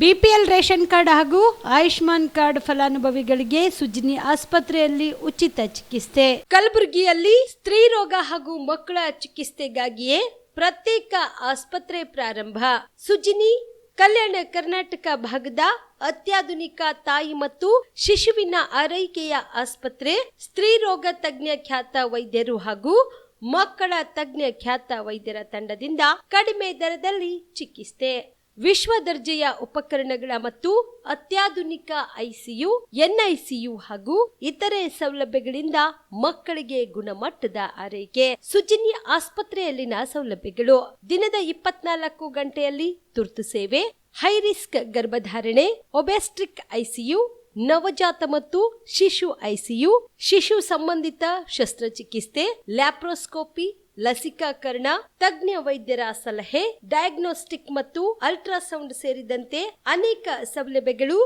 BPL ration card ಹಾಗೂ Ayushman card ಫಲಾನುಭವಿಗಳಿಗೆ ಸುಜ್ನಿ ಆಸ್ಪತ್ರೆಯಲ್ಲಿ ಉಚಿತ ಚಿಕಿತ್ಸೆ. ಕಲಬುರಗಿಯಲ್ಲಿ ಸ್ತ್ರೀ ರೋಗ ಹಾಗೂ ಮಕ್ಕಳ ಚಿಕಿತ್ಸೆಗಾಗಿಯೇ ಪ್ರತ್ಯೇಕ ಆಸ್ಪತ್ರೆ ಪ್ರಾರಂಭ. ಸುಜ್ನಿ ಕಲ್ಯಾಣ ಕರ್ನಾಟಕ ಭಾಗದ ಅತ್ಯಾಧುನಿಕ ತಾಯಿ ಮತ್ತು ಶಿಶುವಿನ ಆರೈಕೆಯ ಆಸ್ಪತ್ರೆ. ಸ್ತ್ರೀ ರೋಗ ತಜ್ಞ ಖ್ಯಾತ ವೈದ್ಯರು ಹಾಗೂ ಮಕ್ಕಳ ತಜ್ಞ ಖ್ಯಾತ ವೈದ್ಯರ ತಂಡದಿಂದ ಕಡಿಮೆ ದರದಲ್ಲಿ ಚಿಕಿತ್ಸೆ, ವಿಶ್ವ ದರ್ಜೆಯ ಉಪಕರಣಗಳ ಮತ್ತು ಅತ್ಯಾಧುನಿಕ ಐಸಿಯು, ಎನ್ಐಸಿಯು ಹಾಗೂ ಇತರೆ ಸೌಲಭ್ಯಗಳಿಂದ ಮಕ್ಕಳಿಗೆ ಗುಣಮಟ್ಟದ ಆರೈಕೆ. ಸುಜ್ನಿ ಆಸ್ಪತ್ರೆಯಲ್ಲಿನ ಸೌಲಭ್ಯಗಳು: ದಿನದ 24 ಗಂಟೆಯಲ್ಲಿ ತುರ್ತು ಸೇವೆ, ಹೈ ರಿಸ್ಕ್ ಗರ್ಭಧಾರಣೆ, ಒಬೆಸ್ಟ್ರಿಕ್ ಐಸಿಯು, ನವಜಾತ ಮತ್ತು ಶಿಶು ಐಸಿಯು, ಶಿಶು ಸಂಬಂಧಿತ ಶಸ್ತ್ರಚಿಕಿತ್ಸೆ, ಲ್ಯಾಪ್ರೋಸ್ಕೋಪಿ, ಲಸಿಕಾಕರಣ, ತಜ್ಞ ವೈದ್ಯರ ಸಲಹೆ, ಡಯಾಗ್ನೋಸ್ಟಿಕ್ ಮತ್ತು ಅಲ್ಟ್ರಾಸೌಂಡ್ ಸೇರಿದಂತೆ ಅನೇಕ ಸೌಲಭ್ಯಗಳು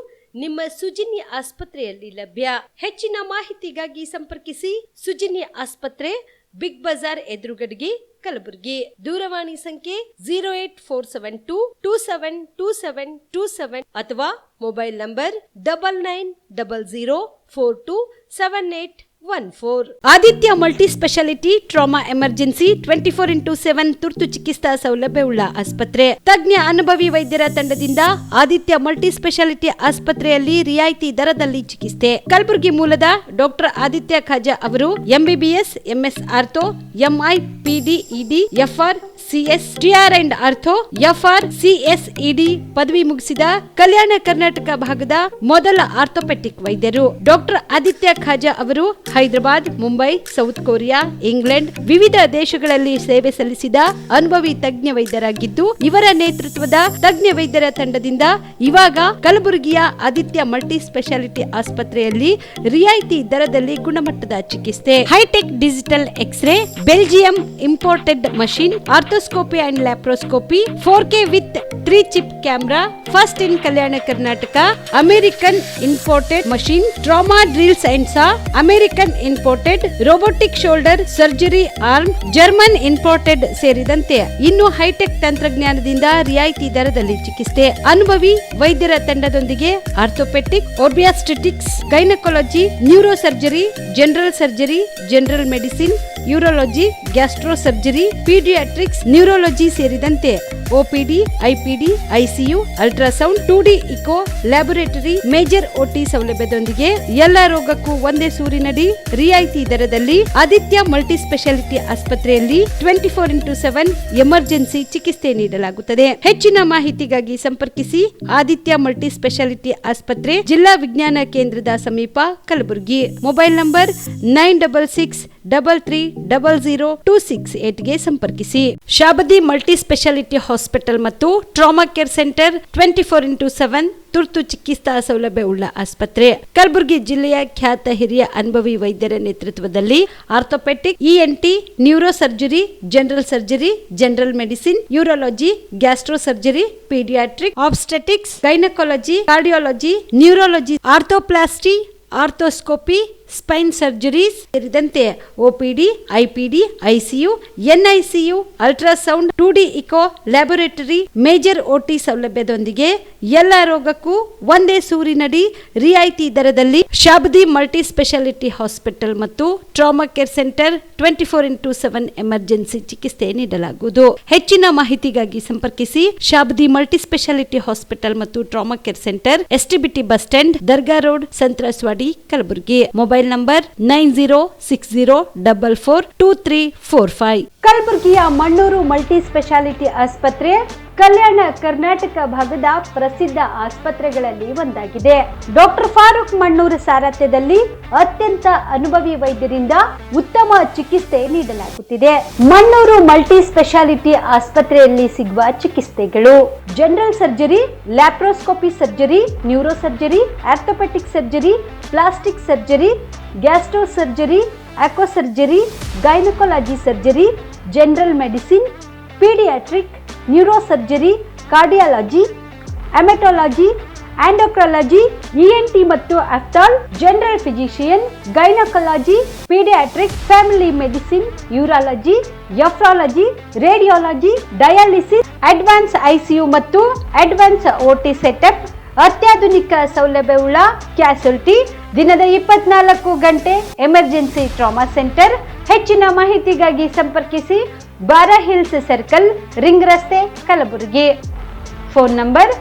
ನಿಮ್ಮ ಸುಜ್ನಿ ಆಸ್ಪತ್ರೆಯಲ್ಲಿ ಲಭ್ಯ. ಹೆಚ್ಚಿನ ಮಾಹಿತಿಗಾಗಿ ಸಂಪರ್ಕಿಸಿ ಸುಜ್ನಿ ಆಸ್ಪತ್ರೆ, ಬಿಗ್ ಬಜಾರ್ ಎದುರುಗಡೆಗೆ, ಕಲಬುರಗಿ. ದೂರವಾಣಿ ಸಂಖ್ಯೆ 08472 272727 ಅಥವಾ mobile number 9900427814. Aditya multi speciality trauma emergency 24x7 ತುರ್ತು ಚಿಕಿತ್ಸಾ ಸೌಲಭ್ಯವುಳ್ಳ ಆಸ್ಪತ್ರೆ. ತಜ್ಞ ಅನುಭವಿ ವೈದ್ಯರ ತಂಡದಿಂದ ಆದಿತ್ಯ ಮಲ್ಟಿ ಸ್ಪೆಷಾಲಿಟಿ ಆಸ್ಪತ್ರೆಯಲ್ಲಿ ರಿಯಾಯಿತಿ ದರದಲ್ಲಿ ಚಿಕಿತ್ಸೆ. ಕಲಬುರಗಿ ಮೂಲದ ಡಾಕ್ಟರ್ ಆದಿತ್ಯ ಖಾಜಾ ಅವರು MBBS, MS ortho, MI, PD, ED, FR, CS, TR and ortho, FR, CSED ಪದವಿ ಮುಗಿಸಿದ ಕಲ್ಯಾಣ ಕರ್ನಾಟಕ ಭಾಗದ ಮೊದಲ ಆರ್ಥೋಪೆಟಿಕ್ ವೈದ್ಯರು. ಡಾಕ್ಟರ್ ಆದಿತ್ಯ ಖಾಜಾ ಅವರು Hyderabad, Mumbai, south Korea, England ವಿವಿಧ ದೇಶಗಳಲ್ಲಿ ಸೇವೆ ಸಲ್ಲಿಸಿದ ಅನುಭವಿ ತಜ್ಞ ವೈದ್ಯರಾಗಿದ್ದು, ಇವರ ನೇತೃತ್ವದ ತಜ್ಞ ವೈದ್ಯರ ತಂಡದಿಂದ ಇವಾಗ ಕಲಬುರಗಿಯ ಆದಿತ್ಯ ಮಲ್ಟಿ ಸ್ಪೆಷಾಲಿಟಿ ಆಸ್ಪತ್ರೆಯಲ್ಲಿ ರಿಯಾಯಿತಿ ದರದಲ್ಲಿ ಗುಣಮಟ್ಟದ ಚಿಕಿತ್ಸೆ, high tech digital x ray, Belgium imported machine, arthroscopy and laparoscopy, 4K with 3 chip camera, first in Kalyana Karnataka, American imported machine, trauma drills and saw, American imported robotic shoulder surgery arm, German imported ಸೇರಿದಂತೆ ಇನ್ನು high tech ತಂತ್ರಜ್ಞಾನದಿಂದ ರಿಯಾಯಿತಿ ದರದಲ್ಲಿ ಚಿಕಿತ್ಸೆ. ಅನುಭವಿ ವೈದ್ಯರ ತಂಡದೊಂದಿಗೆ orthopaedic, obstetrics, gynaecology, neuro surgery, general surgery, general medicine, urology, gastro surgery, paediatrics, neurology ಸೇರಿದಂತೆ OPD, IPD, ICU, ultrasound, 2D echo, laboratory, major OT ಸೌಲಭ್ಯದೊಂದಿಗೆ ಎಲ್ಲ ರೋಗಕ್ಕೂ ಒಂದೇ ಸೂರಿನಡಿ ರಿಯಾಯಿತಿ ದರದಲ್ಲಿ ಆದಿತ್ಯ ಮಲ್ಟಿ ಸ್ಪೆಷಾಲಿಟಿ ಆಸ್ಪತ್ರೆಯಲ್ಲಿ 24x7 ಎಮರ್ಜೆನ್ಸಿ ಚಿಕಿತ್ಸೆ ನೀಡಲಾಗುತ್ತದೆ. ಹೆಚ್ಚಿನ ಮಾಹಿತಿಗಾಗಿ ಸಂಪರ್ಕಿಸಿ ಆದಿತ್ಯ ಮಲ್ಟಿ ಸ್ಪೆಷಾಲಿಟಿ ಆಸ್ಪತ್ರೆ, ಜಿಲ್ಲಾ ವಿಜ್ಞಾನ ಕೇಂದ್ರದ ಸಮೀಪ, ಕಲಬುರಗಿ. ಮೊಬೈಲ್ ನಂಬರ್ 9663300268 ಗೆ ಸಂಪರ್ಕಿಸಿ. ಶಾಬದಿ ಮಲ್ಟಿ ಸ್ಪೆಷಾಲಿಟಿ ಹಾಸ್ಪಿಟಲ್ ಮತ್ತು ಟ್ರಾಮಾ ಕೇರ್ ಸೆಂಟರ್ 24x7 ತುರ್ತು ಚಿಕಿತ್ಸಾ ಸೌಲಭ್ಯವುಳ್ಳ ಆಸ್ಪತ್ರೆ. ಕಲಬುರಗಿ ಜಿಲ್ಲೆಯ ಖ್ಯಾತ ಹಿರಿಯ ಅನುಭವಿ ವೈದ್ಯರ ನೇತೃತ್ವದಲ್ಲಿ orthopaedic, ENT, neuro surgery, general surgery, general medicine, urology, gastro surgery, paediatric, obstetrics, gynaecology, cardiology, neurology, arthroplasty, arthroscopy, spine surgeries ಸೇರಿದಂತೆ OPD, IPD, ICU, NICU, ultrasound, 2D echo, laboratory, major OT ಸೌಲಭ್ಯದೊಂದಿಗೆ ಎಲ್ಲ ರೋಗಕ್ಕೂ ಒಂದೇ ಸೂರಿನಡಿ ರಿಯಾಯಿತಿ ದರದಲ್ಲಿ ಶಾಬದಿ ಮಲ್ಟಿ ಸ್ಪೆಷಾಲಿಟಿ ಹಾಸ್ಪಿಟಲ್ ಮತ್ತು trauma care centre 24x7 emergency ಚಿಕಿತ್ಸೆ ನೀಡಲಾಗುವುದು. ಹೆಚ್ಚಿನ ಮಾಹಿತಿಗಾಗಿ ಸಂಪರ್ಕಿಸಿ ಶಾಬದಿ ಮಲ್ಟಿ ಸ್ಪೆಷಾಲಿಟಿ ಹಾಸ್ಪಿಟಲ್ ಮತ್ತು trauma care centre, STBT bus stand, Dargah road, ಸಂತ್ರಸ್ವಾಡಿ, Kalaburagi. Mobile number 9060442345. ಕಲಬುರಗಿಯ ಮಣ್ಣೂರು ಮಲ್ಟಿ ಸ್ಪೆಷಾಲಿಟಿ ಆಸ್ಪತ್ರೆ ಕಲ್ಯಾಣ ಕರ್ನಾಟಕ ಭಾಗದ ಪ್ರಸಿದ್ಧ ಆಸ್ಪತ್ರೆಗಳಲ್ಲಿ ಒಂದಾಗಿದೆ. ಡಾಕ್ಟರ್ ಫಾರೂಕ್ ಮಣ್ಣೂರು ಸಾರಥ್ಯದಲ್ಲಿ ಅತ್ಯಂತ ಅನುಭವಿ ವೈದ್ಯರಿಂದ ಉತ್ತಮ ಚಿಕಿತ್ಸೆ ನೀಡಲಾಗುತ್ತಿದೆ. ಮಣ್ಣೂರು ಮಲ್ಟಿ ಸ್ಪೆಷಾಲಿಟಿ ಆಸ್ಪತ್ರೆಯಲ್ಲಿ ಸಿಗುವ ಚಿಕಿತ್ಸೆಗಳು: general surgery, laparoscopy surgery, neuro surgery, orthopaedic surgery, plastic surgery, gastro surgery, aqua surgery, gynaecology surgery, general medicine, paediatric, neuro surgery, cardiology, haematology, endocrinology, ENT ಮತ್ತು ophthal, general physician, gynaecology, paediatrics, family medicine, urology, nephrology, radiology, dialysis, advance ICU ಮತ್ತು advance OT setup, ಅತ್ಯಾಧುನಿಕ ಸೌಲಭ್ಯವುಳ್ಳ ಕ್ಯಾಸುಲಿಟಿ, ದಿನದ 24 ಗಂಟೆ emergency trauma centre. ಹೆಚ್ಚಿನ ಮಾಹಿತಿಗಾಗಿ ಸಂಪರ್ಕಿಸಿ ಬಾರಾ hills circle, ring ರಸ್ತೆ, Kalaburagi. Phone number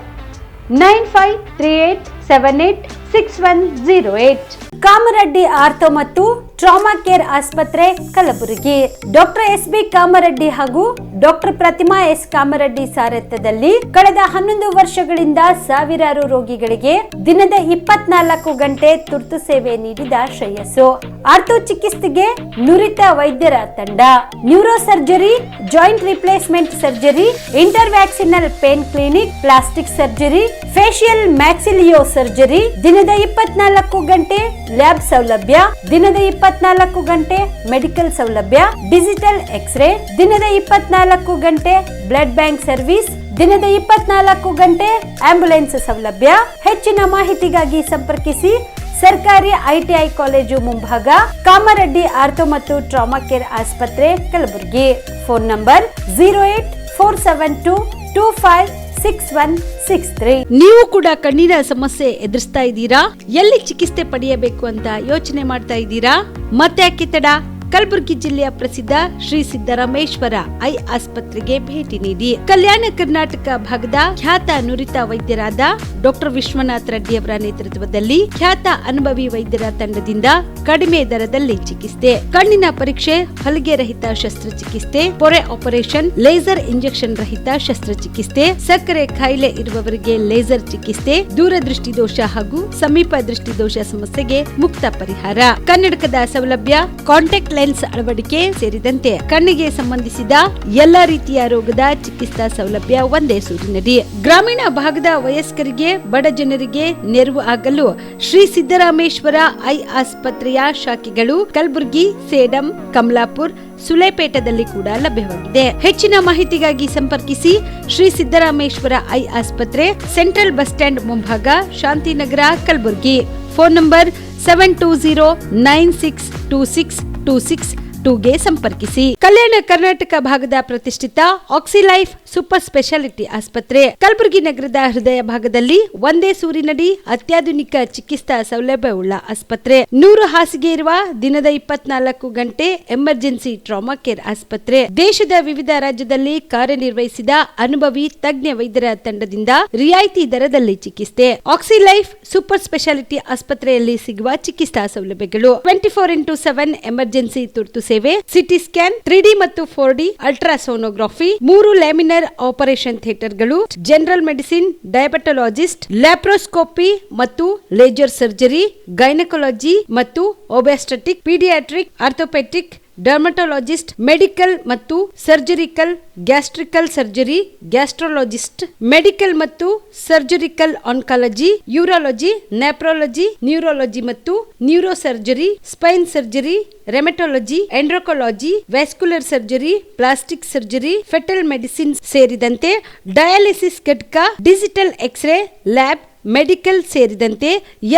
9538786108. Kamareddy ortho ಮತ್ತು ಟ್ರಾಮಾ ಕೇರ್ ಆಸ್ಪತ್ರೆ, ಕಲಬುರಗಿ. ಡಾಕ್ಟರ್ SB ಕಾಮರೆಡ್ಡಿ ಹಾಗೂ ಡಾಕ್ಟರ್ ಪ್ರತಿಮಾ S ಕಾಮರೆಡ್ಡಿ ಸಾರಥ್ಯದಲ್ಲಿ ಕಳೆದ 11 ವರ್ಷಗಳಿಂದ ಸಾವಿರಾರು ರೋಗಿಗಳಿಗೆ ದಿನದ 24 ಗಂಟೆ ತುರ್ತು ಸೇವೆ ನೀಡಿದ ಶ್ರೇಯಸ್ಸು. ಆರ್ಥೋ ಚಿಕಿತ್ಸೆಗೆ ನುರಿತ ವೈದ್ಯರ ತಂಡ, neuro surgery, joint replacement surgery, interventional pain clinic, plastic surgery, facial maxillo surgery, ದಿನದ 24 ಗಂಟೆ ಲ್ಯಾಬ್ ಸೌಲಭ್ಯ, ದಿನದ 24 ಗಂಟೆ ಮೆಡಿಕಲ್ ಸೌಲಭ್ಯ, ಡಿಜಿಟಲ್ ಎಕ್ಸ್ರೇ, ದಿನದ 24 ಗಂಟೆ ಬ್ಲಡ್ ಬ್ಯಾಂಕ್ ಸರ್ವಿಸ್, ದಿನದ 24 ಗಂಟೆ ಆಂಬ್ಯುಲೆನ್ಸ್ ಸೌಲಭ್ಯ. ಹೆಚ್ಚಿನ ಮಾಹಿತಿಗಾಗಿ ಸಂಪರ್ಕಿಸಿ ಸರ್ಕಾರಿ ITI ಕಾಲೇಜು ಮುಂಭಾಗ, ಕಾಮರೆಡ್ಡಿ ಆರ್ಥೋ ಮತ್ತು ಟ್ರಾಮಾ ಕೇರ್ ಆಸ್ಪತ್ರೆ, ಕಲಬುರಗಿ. Phone number 08472256163. ನೀವು ಕೂಡ ಕಣ್ಣಿನ ಸಮಸ್ಯೆ ಎದುರಿಸ್ತಾ ಇದ್ದೀರಾ? ಎಲ್ಲಿ ಚಿಕಿತ್ಸೆ ಪಡೆಯಬೇಕು ಅಂತ ಯೋಚನೆ ಮಾಡ್ತಾ ಇದ್ದೀರಾ? ಮತ್ತೆ ಯಾಕೆ ತಡ? ಕಲಬುರಗಿ ಜಿಲ್ಲೆಯ ಪ್ರಸಿದ್ಧ ಶ್ರೀ ಸಿದ್ದರಾಮೇಶ್ವರ ಐ ಆಸ್ಪತ್ರೆಗೆ ಭೇಟಿ ನೀಡಿ ಕಲ್ಯಾಣ ಕರ್ನಾಟಕ ಭಾಗದ ಖ್ಯಾತ ನುರಿತ ವೈದ್ಯರಾದ ಡಾಕ್ಟರ್ ವಿಶ್ವನಾಥ್ ರೆಡ್ಡಿ ಅವರ ನೇತೃತ್ವದಲ್ಲಿ ಖ್ಯಾತ ಅನುಭವಿ ವೈದ್ಯರ ತಂಡದಿಂದ ಕಡಿಮೆ ದರದಲ್ಲಿ ಚಿಕಿತ್ಸೆ, ಕಣ್ಣಿನ ಪರೀಕ್ಷೆ, ಹೊಲಿಗೆ ರಹಿತ ಶಸ್ತ್ರಚಿಕಿತ್ಸೆ, ಪೊರೆ ಆಪರೇಷನ್, ಲೇಸರ್ ಇಂಜೆಕ್ಷನ್ ರಹಿತ ಶಸ್ತ್ರಚಿಕಿತ್ಸೆ, ಸಕ್ಕರೆ ಕಾಯಿಲೆ ಇರುವವರಿಗೆ ಲೇಸರ್ ಚಿಕಿತ್ಸೆ, ದೂರದೃಷ್ಟಿ ದೋಷ ಹಾಗೂ ಸಮೀಪ ದೃಷ್ಟಿ ದೋಷ ಸಮಸ್ಯೆಗೆ ಮುಕ್ತ ಪರಿಹಾರ, ಕನ್ನಡಕದ ಸೌಲಭ್ಯ, ಕಾಂಟ್ಯಾಕ್ಟ್ ಲೆನ್ಸ್ ಅಳವಡಿಕೆ ಸೇರಿದಂತೆ ಕಣ್ಣಿಗೆ ಸಂಬಂಧಿಸಿದ ಎಲ್ಲಾ ರೀತಿಯ ರೋಗದ ಚಿಕಿತ್ಸಾ ಸೌಲಭ್ಯ ಒಂದೇ ಸೂರಿನಡಿ. ಗ್ರಾಮೀಣ ಭಾಗದ ವಯಸ್ಕರಿಗೆ, ಬಡ ಜನರಿಗೆ ನೆರವು ಆಗಲು ಶ್ರೀ ಸಿದ್ದರಾಮೇಶ್ವರ ಐ ಆಸ್ಪತ್ರೆಯ ಶಾಖೆಗಳು ಕಲಬುರಗಿ, ಸೇಡಂ, ಕಮಲಾಪುರ್, ಸುಲೇಪೇಟದಲ್ಲಿ ಕೂಡ ಲಭ್ಯವಾಗಿದೆ. ಹೆಚ್ಚಿನ ಮಾಹಿತಿಗಾಗಿ ಸಂಪರ್ಕಿಸಿ ಶ್ರೀ ಸಿದ್ದರಾಮೇಶ್ವರ ಐ ಆಸ್ಪತ್ರೆ, ಸೆಂಟ್ರಲ್ ಬಸ್ ಸ್ಟ್ಯಾಂಡ್ ಮುಂಭಾಗ, ಶಾಂತಿನಗರ, ಕಲಬುರಗಿ. ಫೋನ್ ನಂಬರ್ 7209626262ಗೆ ಸಂಪರ್ಕಿಸಿ. ಕಲ್ಯಾಣ ಕರ್ನಾಟಕ ಭಾಗದ ಪ್ರತಿಷ್ಠಿತ ಆಕ್ಸಿಲೈಫ್ ಸೂಪರ್ ಸ್ಪೆಷಾಲಿಟಿ ಆಸ್ಪತ್ರೆ, ಕಲಬುರಗಿ ನಗರದ ಹೃದಯ ಭಾಗದಲ್ಲಿ ಒಂದೇ ಸೂರಿನಡಿ ಅತ್ಯಾಧುನಿಕ ಚಿಕಿತ್ಸಾ ಸೌಲಭ್ಯವುಳ್ಳ ಆಸ್ಪತ್ರೆ. 100 ಹಾಸಿಗೆ ಇರುವ ದಿನದ 24 ಗಂಟೆ ಎಮರ್ಜೆನ್ಸಿ ಟ್ರಾಮಾ ಕೇರ್ ಆಸ್ಪತ್ರೆ. ದೇಶದ ವಿವಿಧ ರಾಜ್ಯದಲ್ಲಿ ಕಾರ್ಯನಿರ್ವಹಿಸಿದ ಅನುಭವಿ ತಜ್ಞ ವೈದ್ಯರ ತಂಡದಿಂದ ರಿಯಾಯಿತಿ ದರದಲ್ಲಿ ಚಿಕಿತ್ಸೆ. ಆಕ್ಸಿಲೈಫ್ ಸೂಪರ್ ಸ್ಪೆಷಾಲಿಟಿ ಆಸ್ಪತ್ರೆಯಲ್ಲಿ ಸಿಗುವ ಚಿಕಿತ್ಸಾ ಸೌಲಭ್ಯಗಳು: 24x7 ಎಮರ್ಜೆನ್ಸಿ ತುರ್ತು ಸೇವೆ, ಸಿಟಿ ಸ್ಕ್ಯಾನ್, 3D ಮತ್ತು 4D ಅಲ್ಟ್ರಾಸೋನೋಗ್ರಫಿ, 3 ಲ್ಯಾಮಿನರ್ ಆಪರೇಷನ್ ಥಿಯೇಟರ್ಗಳು, ಜನರಲ್ ಮೆಡಿಸಿನ್, ಡಯಾಬೆಟೊಲಾಜಿಸ್ಟ್, ಲ್ಯಾಪ್ರೋಸ್ಕೋಪಿ ಮತ್ತು ಲೇಜರ್ ಸರ್ಜರಿ, ಗೈನಕಾಲಜಿ ಮತ್ತು obstetric, paediatric, orthopaedic, dermatologist, medical ಮತ್ತು surgical, gastrical surgery, gastrologist, medical ಮತ್ತು surgical oncology, urology, nephrology, neurology ಮತ್ತು neuro surgery, spine surgery, rheumatology, endocrinology, vascular surgery, plastic surgery, fetal medicine ಸೇರಿದಂತೆ dialysis ಘಟಕ, digital X-ray lab, medical ಸೇರಿದಂತೆ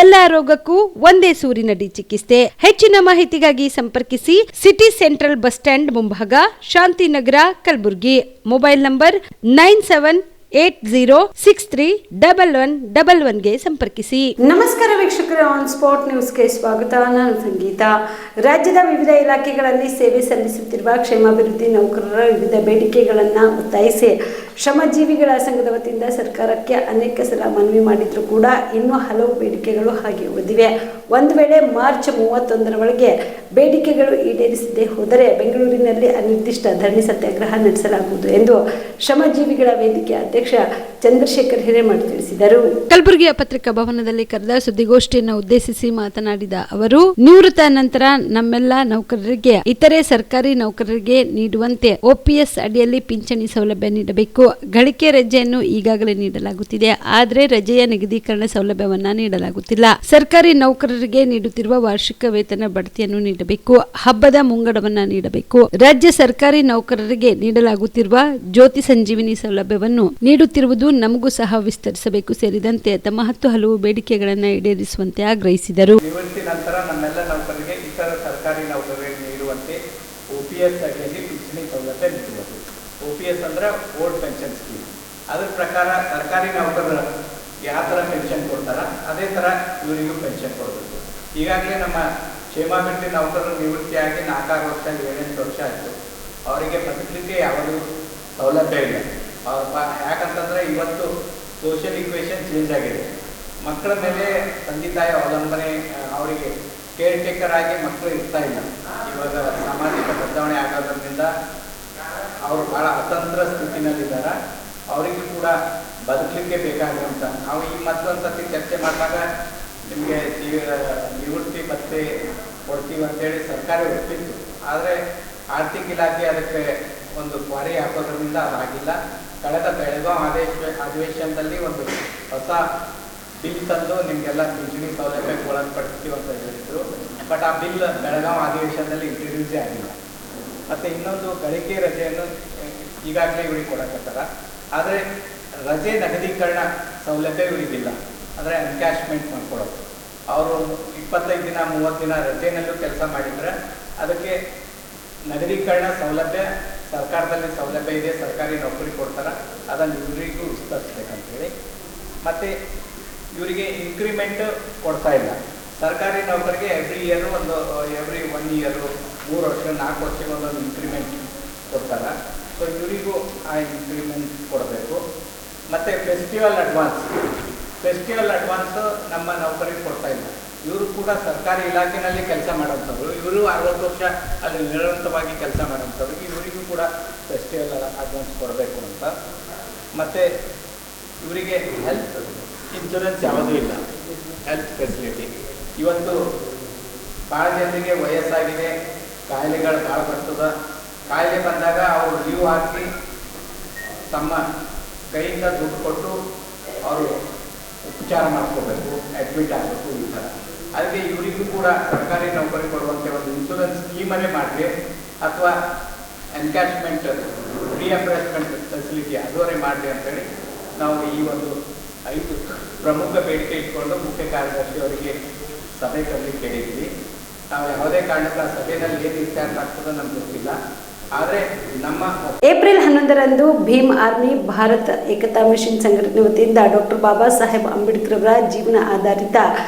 ಎಲ್ಲಾ ರೋಗಕ್ಕೂ ಒಂದೇ ಸೂರಿನಡಿ ಚಿಕಿತ್ಸೆ. ಹೆಚ್ಚಿನ ಮಾಹಿತಿಗಾಗಿ ಸಂಪರ್ಕಿಸಿ ಸಿಟಿ ಸೆಂಟ್ರಲ್ ಬಸ್ ಸ್ಟ್ಯಾಂಡ್ ಮುಂಭಾಗ, ಶಾಂತಿನಗರ, ಕಲಬುರಗಿ. ಮೊಬೈಲ್ ನಂಬರ್ 9780631111ಗೆ ಸಂಪರ್ಕಿಸಿ. ನಮಸ್ಕಾರ ವೀಕ್ಷಕರೇ, ಆನ್ ಸ್ಪಾಟ್ ನ್ಯೂಸ್ಗೆ ಸ್ವಾಗತ. ನಾನು ಸಂಗೀತ. ರಾಜ್ಯದ ವಿವಿಧ ಇಲಾಖೆಗಳಲ್ಲಿ ಸೇವೆ ಸಲ್ಲಿಸುತ್ತಿರುವ ಕ್ಷೇಮಾಭಿವೃದ್ಧಿ ನೌಕರರ ವಿವಿಧ ಬೇಡಿಕೆಗಳನ್ನು ಒತ್ತಾಯಿಸಿ ಶ್ರಮಜೀವಿಗಳ ಸಂಘದ ವತಿಯಿಂದ ಸರ್ಕಾರಕ್ಕೆ ಅನೇಕ ಸಲ ಮನವಿ ಮಾಡಿದ್ರು ಕೂಡ ಇನ್ನೂ ಹಲವು ಬೇಡಿಕೆಗಳು ಹಾಗೆ ಉಳಿದಿವೆ. ಒಂದು ವೇಳೆ ಮಾರ್ಚ್ 31ರ ಒಳಗೆ ಬೇಡಿಕೆಗಳು ಈಡೇರಿಸದೆ ಹೋದರೆ ಬೆಂಗಳೂರಿನಲ್ಲಿ ಅನಿರ್ದಿಷ್ಟ ಧರಣಿ ಸತ್ಯಾಗ್ರಹ ನಡೆಸಲಾಗುವುದು ಎಂದು ಶ್ರಮಜೀವಿಗಳ ವೇದಿಕೆ ಅಧ್ಯಕ್ಷ ಚಂದ್ರಶೇಖರ್ ಹಿರೇಮಠ ತಿಳಿಸಿದರು. ಕಲಬುರಗಿಯ ಪತ್ರಿಕಾ ಭವನದಲ್ಲಿ ಕರೆದ ಸುದ್ದಿಗೋಷ್ಠಿಯನ್ನು ಉದ್ದೇಶಿಸಿ ಮಾತನಾಡಿದ ಅವರು, ನಿವೃತ್ತ ನಂತರ ನಮ್ಮೆಲ್ಲ ನೌಕರರಿಗೆ ಇತರೆ ಸರ್ಕಾರಿ ನೌಕರರಿಗೆ ನೀಡುವಂತೆ OPS ಅಡಿಯಲ್ಲಿ ಪಿಂಚಣಿ ಸೌಲಭ್ಯ ನೀಡಬೇಕು. ಗಳಿಕೆ ರಜೆಯನ್ನು ಈಗಾಗಲೇ ನೀಡಲಾಗುತ್ತಿದೆ, ಆದರೆ ರಜೆಯ ನಿಗದೀಕರಣ ಸೌಲಭ್ಯವನ್ನ ನೀಡಲಾಗುತ್ತಿಲ್ಲ. ಸರ್ಕಾರಿ ನೌಕರರಿಗೆ ನೀಡುತ್ತಿರುವ ವಾರ್ಷಿಕ ವೇತನ ಬಡ್ತಿಯನ್ನು ನೀಡಬೇಕು. ಹಬ್ಬದ ಮುಂಗಡವನ್ನ ನೀಡಬೇಕು. ರಾಜ್ಯ ಸರ್ಕಾರಿ ನೌಕರರಿಗೆ ನೀಡಲಾಗುತ್ತಿರುವ ಜ್ಯೋತಿ ಸಂಜೀವಿನಿ ಸೌಲಭ್ಯವನ್ನು ನೀಡುತ್ತಿರುವುದು ನಮಗೂ ಸಹ ವಿಸ್ತರಿಸಬೇಕು ಸೇರಿದಂತೆ ತಮ್ಮ 10 ಹಲವು ಬೇಡಿಕೆಗಳನ್ನು ಈಡೇರಿಸುವಂತೆ ಆಗ್ರಹಿಸಿದರು. ನಿವೃತ್ತಿ ನಂತರ ನಮ್ಮೆಲ್ಲ ನೌಕರರಿಗೆ ಇತರ ಸರ್ಕಾರಿ ನೌಕರರಿಗೆ ನೀಡುವಂತೆ OPS ಅಡಿಯಲ್ಲಿ ಪಿಂಚಣಿ ಸೌಲಭ್ಯ ನೀಡಬೇಕು. OPS ಅಂದರೆ ಓಲ್ಡ್ ಪೆನ್ಷನ್ ಸ್ಕೀಮ್. ಅದ್ರ ಪ್ರಕಾರ ಸರ್ಕಾರಿ ನೌಕರರು ಯಾವ ಥರ ಪೆನ್ಷನ್ ಕೊಡ್ತಾರ ಅದೇ ಥರ ಇವರಿಗೂ ಪೆನ್ಷನ್ ಕೊಡಬೇಕು. ಈಗಾಗಲೇ ನಮ್ಮ ಕ್ಷೇಮಾಭಿವೃದ್ಧಿ ನೌಕರರು ನಿವೃತ್ತಿಯಾಗಿ 4 ವರ್ಷ 7-8 ವರ್ಷ ಆಯಿತು. ಅವರಿಗೆ ಬದುಕಲಿಕ್ಕೆ ಯಾವುದೂ ಸೌಲಭ್ಯ ಇಲ್ಲ. ಯಾಕಂತಂದರೆ ಇವತ್ತು ಸೋಷಿಯಲ್ ಇಕ್ವೇಷನ್ ಚೇಂಜ್ ಆಗಿದೆ. ಮಕ್ಕಳ ಮೇಲೆ ತಂದೆ ತಾಯಿ ಅವಲಂಬನೆ, ಅವರಿಗೆ ಕೇರ್ ಟೇಕರ್ ಆಗಿ ಮಕ್ಕಳು ಇರ್ತಾ ಇಲ್ಲ. ಇವಾಗ ಸಾಮಾಜಿಕ ಬದಲಾವಣೆ ಆಗೋದ್ರಿಂದ ಅವರು ಭಾಳ ಅತಂತ್ರ ಸ್ಥಿತಿನಲ್ಲಿದ್ದಾರೆ. ಅವರಿಗೂ ಕೂಡ ಬದುಕಲಿಕ್ಕೆ ಬೇಕಾಗುವಂಥ ನಾವು ಈ ಮತ್ತೊಂದು ಸತಿ ಚರ್ಚೆ ಮಾಡಿದಾಗ ನಿಮಗೆ ನಿವೃತ್ತಿ ಭತ್ಯೆ ಕೊಡ್ತೀವಿ ಅಂತೇಳಿ ಸರ್ಕಾರ ಒಪ್ಪಿತ್ತು. ಆದರೆ ಆರ್ಥಿಕ ಇಲಾಖೆ ಅದಕ್ಕೆ ಒಂದು ಕ್ವಾರಿ ಹಾಕೋದ್ರಿಂದ ಅದಾಗಿಲ್ಲ. ಕಳೆದ ಬೆಳಗಾವಿ ಅಧಿವೇಶನದಲ್ಲಿ ಒಂದು ಹೊಸ ಬಿಲ್ ತಂದು ನಿಮಗೆಲ್ಲ ಪಿಂಚಣಿ ಸೌಲಭ್ಯಕ್ಕೆ ಒಳಪಡಿಸ್ತೀವಿ ಅಂತ ಹೇಳಿದ್ರು. ಬಟ್ ಆ ಬಿಲ್ ಬೆಳಗಾವಿ ಅಧಿವೇಶನದಲ್ಲಿ ಇಂಟ್ರಡ್ಯೂಸೇ ಆಗಿಲ್ಲ. ಮತ್ತು ಇನ್ನೊಂದು ಗಳಿಕೆ ರಜೆಯನ್ನು ಈಗಾಗಲೇ ಇವರಿಗೆ ಕೊಡಕತ್ತಾರ. ಆದರೆ ರಜೆ ನಗದೀಕರಣ ಸೌಲಭ್ಯ ಇವರಿಗಿಲ್ಲ. ಅಂದರೆ ಎನ್ಕ್ಯಾಶ್ಮೆಂಟ್ ಮಾಡ್ಕೊಡೋದು. ಅವರು 25 ದಿನ 30 ದಿನ ರಜೆನಲ್ಲೂ ಕೆಲಸ ಮಾಡಿದರೆ ಅದಕ್ಕೆ ನಗದೀಕರಣ ಸೌಲಭ್ಯ ಸರ್ಕಾರದಲ್ಲಿ ಸೌಲಭ್ಯ ಇದೆ, ಸರ್ಕಾರಿ ನೌಕರಿ ಕೊಡ್ತಾರೆ, ಅದನ್ನು ಇವರಿಗೂ ವಿಸ್ತರಿಸ್ಬೇಕಂತೇಳಿ. ಮತ್ತು ಇವರಿಗೆ ಇನ್ಕ್ರಿಮೆಂಟ್ ಕೊಡ್ತಾ ಇಲ್ಲ. ಸರ್ಕಾರಿ ನೌಕರಿಗೆ ಎವ್ರಿ 1 ಇಯರು 3 ವರ್ಷ 4 ವರ್ಷಕ್ಕೆ ಒಂದೊಂದು ಇನ್ಕ್ರಿಮೆಂಟ್ ಕೊಡ್ತಾರೆ. ಸೊ ಇವರಿಗೂ ಆ ಇನ್ಕ್ರಿಮೆಂಟ್ ಕೊಡಬೇಕು. ಮತ್ತು ಫೆಸ್ಟಿವಲ್ ಅಡ್ವಾನ್ಸು ನಮ್ಮ ನೌಕರಿಗೆ ಕೊಡ್ತಾ ಇಲ್ಲ. ಇವರು ಕೂಡ ಸರ್ಕಾರಿ ಇಲಾಖೆಯಲ್ಲಿ ಕೆಲಸ ಮಾಡೋಂಥವ್ರು. ಇವರು 60 ವರ್ಷ ಅಲ್ಲಿ ನಿರಂತರವಾಗಿ ಕೆಲಸ ಮಾಡೋಂಥವ್ರಿಗೆ ಇವರಿಗೂ ಕೂಡ ಫೆಸ್ಟಿವಲ್ ಅಡ್ವಾನ್ಸ್ ಕೊಡಬೇಕು ಅಂತ. ಮತ್ತು ಇವರಿಗೆ ಹೆಲ್ತ್ ಇನ್ಶೂರೆನ್ಸ್ ಯಾವುದೂ ಇಲ್ಲ, ಹೆಲ್ತ್ ಫೆಸಿಲಿಟಿ. ಇವತ್ತು ಭಾಳ ಜನರಿಗೆ ವಯಸ್ಸಾಗಿದೆ, ಕಾಯಿಲೆಗಳು ಭಾಳ ಬರ್ತದೆ. ಕಾಯಿಲೆ ಬಂದಾಗ ಅವರು ಲೀವ್ ಹಾಕಿ ತಮ್ಮ ಕೈಯಿಂದ ದುಡ್ಡು ಕೊಟ್ಟು ಅವರು ಉಪಚಾರ ಮಾಡ್ಕೋಬೇಕು, ಅಡ್ಮಿಟ್ ಆಗಬೇಕು, ಈ ಥರ. ಅದಕ್ಕೆ ಇವರಿಗೂ ಕೂಡ ಸರ್ಕಾರಿ ನೌಕರಿ ಕೊಡುವಂತೆ ಒಂದು ಇನ್ಶೂರೆನ್ಸ್ ಸ್ಕೀಮನ್ನೇ ಮಾಡಲಿ, ಅಥವಾ ಎನ್ಕ್ಯಾಶ್ಮೆಂಟ್ ರಿಯಂಬರ್ಸ್ಮೆಂಟ್ ಫೆಸಿಲಿಟಿ ಅದುವರೆ ಮಾಡಲಿ ಅಂತೇಳಿ ನಾವು ಈ ಒಂದು 5 ಪ್ರಮುಖ ಬೇಡಿಕೆ ಇಟ್ಕೊಂಡು ಮುಖ್ಯ ಕಾರ್ಯದರ್ಶಿ ಅವರಿಗೆ ಸಭೆ ಕರೆಲಿಕ್ಕೆ ಹೇಳಿದ್ವಿ. ನಾವು ಯಾವುದೇ ಕಾರಣಕ್ಕೆ ಆ ಸಭೆಯಲ್ಲಿ ಏನು ಇತ್ಯರ್ಥ ಆಗ್ತದೋ ನಮ್ಗೆ ಗೊತ್ತಿಲ್ಲ. ಆದರೆ ನಮ್ಮ ಏಪ್ರಿಲ್ 11ರಂದು ಭೀಮ್ ಆರ್ಮಿ ಭಾರತ್ ಏಕತಾ ಮಿಷನ್ ಸಂಘಟನೆ ವತಿಯಿಂದ ಡಾಕ್ಟರ್ ಬಾಬಾ ಸಾಹೇಬ್ ಅಂಬೇಡ್ಕರ್ ಅವರ ಜೀವನ ಆಧಾರಿತ